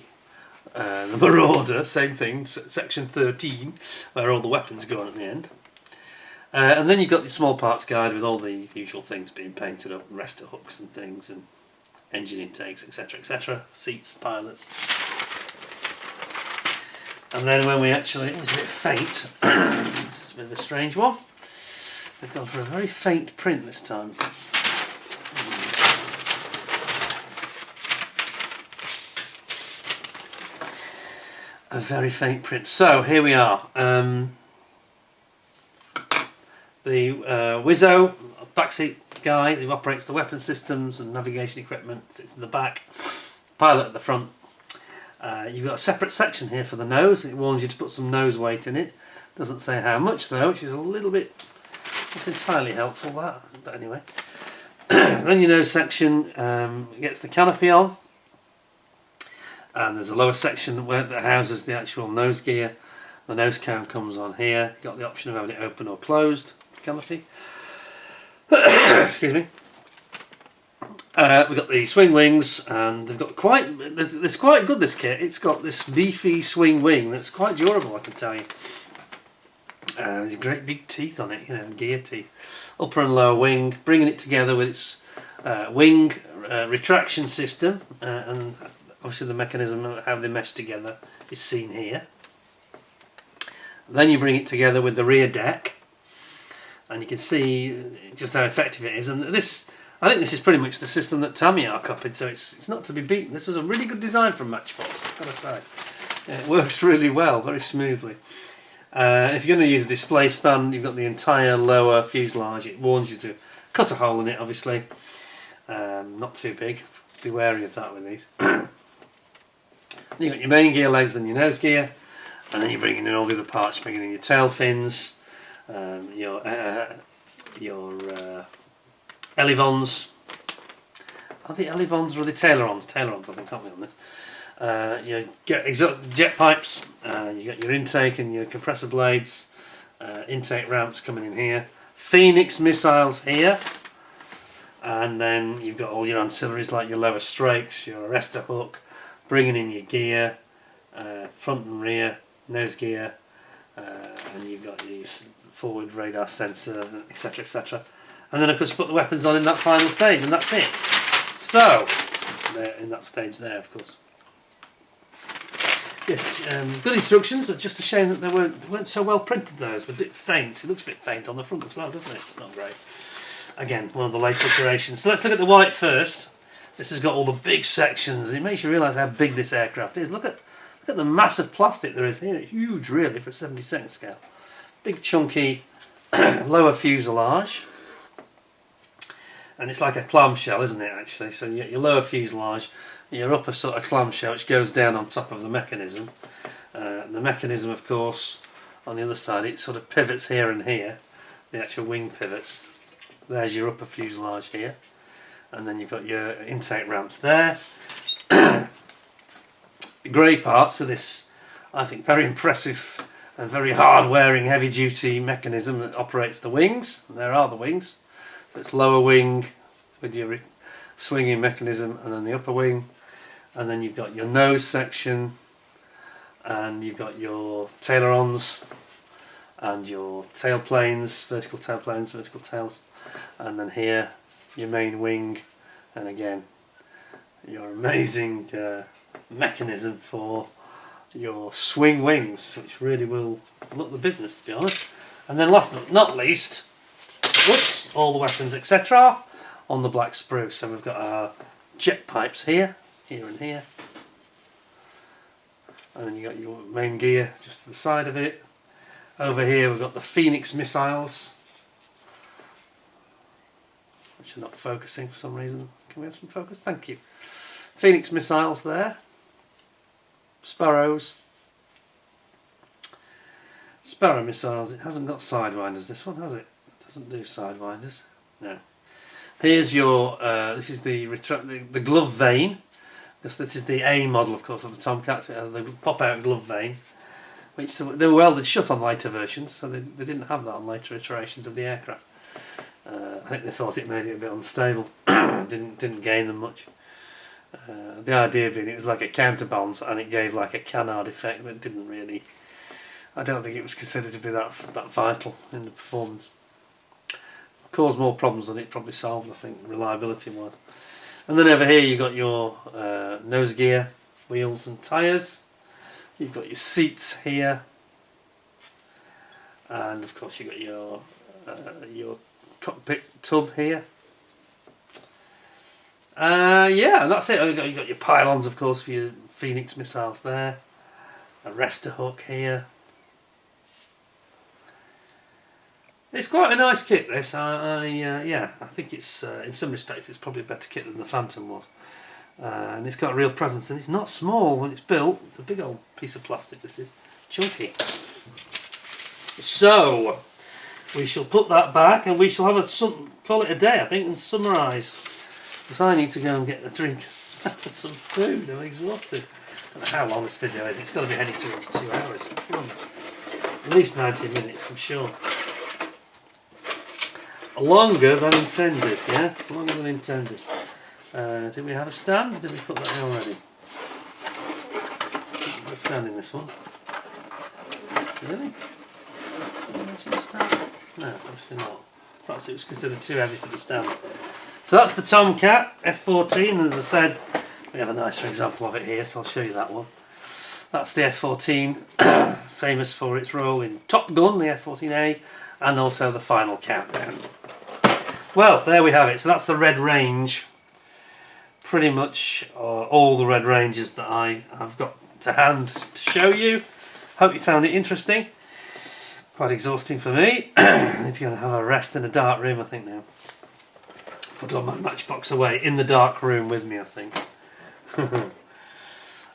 Marauder, same thing, section 13, where all the weapons go on at the end. And then you've got the small parts guide with all the usual things being painted up, rest hooks and things, and engine intakes, etc, etc, seats, pilots. And then when we actually, it was a bit faint, this is a bit of a strange one, they've gone for a very faint print this time. A very faint print. So here we are. The Wizzo backseat guy who operates the weapon systems and navigation equipment sits in the back. Pilot at the front. You've got a separate section here for the nose. It warns you to put some nose weight in it. Doesn't say how much though, which is a little bit not entirely helpful. That, but anyway. Then your nose section gets the canopy on. And there's a lower section that houses the actual nose gear. The nose cone comes on here. You've got the option of having it open or closed, canopy. Excuse me. We've got the swing wings, and they've got it's quite good, this kit. It's got this beefy swing wing that's quite durable, I can tell you. There's great big teeth on it, you know, gear teeth. Upper and lower wing, bringing it together with its wing retraction system, and obviously the mechanism of how they mesh together is seen here. Then you bring it together with the rear deck, and you can see just how effective it is. And this, I think this is pretty much the system that Tamiya copied, so it's not to be beaten. This was a really good design from Matchbox, I've got to say. Yeah, it works really well, very smoothly. If you're going to use a display span, you've got the entire lower fuselage. It warns you to cut a hole in it, obviously. Not too big. Be wary of that with these. You've got your main gear legs and your nose gear, and then you're bringing in all the other parts. You're bringing in your tail fins, your elevons. Are they elevons or are they tailorons? Tailorons, I think, aren't we, on this? You get jet pipes, you got your intake and your compressor blades, intake ramps coming in here, Phoenix missiles here, and then you've got all your ancillaries like your lower strakes, your arrestor hook, bringing in your gear, front and rear, nose gear, and you've got your forward radar sensor, etc, etc. And then of course you put the weapons on in that final stage, and that's it. So, in that stage there, of course. Yes, good instructions. It's just a shame that they weren't so well printed. Those a bit faint. It looks a bit faint on the front as well, doesn't it? Not great. Again, one of the later iterations. So let's look at the white first. This has got all the big sections. It makes you realise how big this aircraft is. Look at the massive plastic there is here. It's huge, really, for a 72nd scale. Big, chunky, lower fuselage. And it's like a clamshell, isn't it, actually? So you get your lower fuselage, your upper sort of clamshell, which goes down on top of the mechanism. The mechanism, of course, on the other side, it sort of pivots here and here, the actual wing pivots. There's your upper fuselage here. And then you've got your intake ramps there. The grey parts with this, I think, very impressive and very hard-wearing, heavy-duty mechanism that operates the wings. And there are the wings. So it's lower wing with your swinging mechanism, and then the upper wing. And then you've got your nose section, and you've got your ailerons, and your tailplanes, vertical tailplanes, vertical tails. And then here, your main wing, and again your amazing mechanism for your swing wings, which really will look the business, to be honest. And then last but not least, whoops, all the weapons, etc. on the black sprue. So we've got our jet pipes here, here and here, and then you got your main gear just to the side of it. Over here we've got the Phoenix missiles, which are not focusing for some reason. Can we have some focus? Thank you. Phoenix missiles there. Sparrows. Sparrow missiles. It hasn't got sidewinders, this one, has it? It doesn't do sidewinders. No. Here's your, this is the glove vane, Because this is the A model, of course, of the Tomcat, so it has the pop-out glove vane, which they were welded shut on later versions, so they didn't have that on later iterations of the aircraft. I think they thought it made it a bit unstable, didn't gain them much. The idea being it was like a counterbalance and it gave like a canard effect, but it didn't really. I don't think it was considered to be that vital in the performance. Caused more problems than it probably solved, I think, reliability wise. And then over here you've got your nose gear, wheels and tyres. You've got your seats here, and of course you've got your cockpit tub here. Yeah, that's it. You've got your pylons, of course, for your Phoenix missiles there. A rester hook here. It's quite a nice kit, this. Yeah, I think it's in some respects it's probably a better kit than the Phantom was. And it's got a real presence, and it's not small when it's built. It's a big old piece of plastic, this is. Chunky. So, we shall put that back and we shall have call it a day, I think, and summarise. Because I need to go and get a drink and some food. I'm exhausted. I don't know how long this video is. It's got to be heading towards 2 hours. At least 90 minutes, I'm sure. Longer than intended, yeah? Longer than intended. Did we have a stand? Or did we put that in already? Put a stand in this one. Really? No, obviously not. Perhaps it was considered too heavy for the stand. So that's the Tomcat F-14, and as I said, we have a nicer example of it here, so I'll show you that one. That's the F-14, famous for its role in Top Gun, the F-14A, and also the Final Countdown. Well, there we have it. So that's the Red Range. Pretty much all the Red Ranges that I have got to hand to show you. Hope you found it interesting. Quite exhausting for me. I need to go and have a rest in a dark room, I think, now. Put all my Matchbox away in the dark room with me, I think.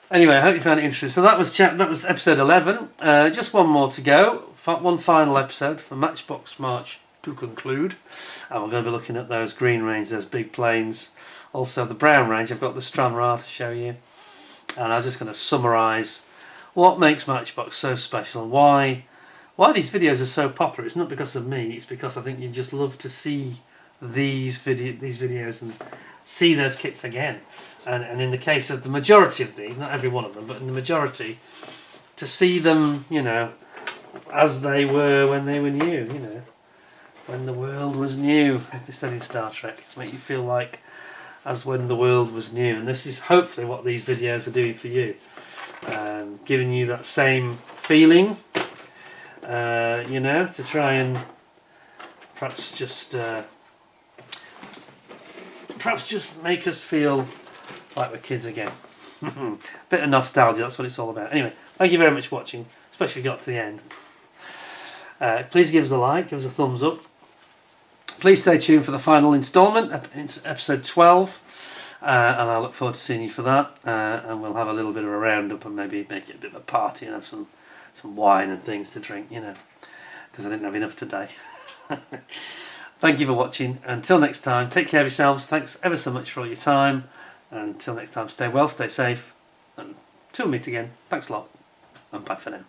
Anyway, I hope you found it interesting. So that was episode 11. Just one more to go. One final episode for Matchbox March to conclude. And we're going to be looking at those green range, those big planes. Also the brown range. I've got the Stranraer to show you. And I'm just going to summarise what makes Matchbox so special and why these videos are so popular. It's not because of me. It's because I think you just love to see these videos and see those kits again. And in the case of the majority of these, not every one of them, but in the majority, to see them, you know, as they were when they were new, you know, when the world was new, as they said in Star Trek, make you feel like as when the world was new. And this is hopefully what these videos are doing for you, giving you that same feeling, you know, to try and perhaps just make us feel like we're kids again. Bit of nostalgia, that's what it's all about. Anyway, thank you very much for watching, especially if you got to the end. Please give us a like, give us a thumbs up. Please stay tuned for the final instalment, it's episode 12, and I look forward to seeing you for that. And we'll have a little bit of a roundup and maybe make it a bit of a party and have some wine and things to drink, you know, because I didn't have enough today. Thank you for watching. Until next time, take care of yourselves. Thanks ever so much for all your time. And until next time, stay well, stay safe, and till we meet again. Thanks a lot, and bye for now.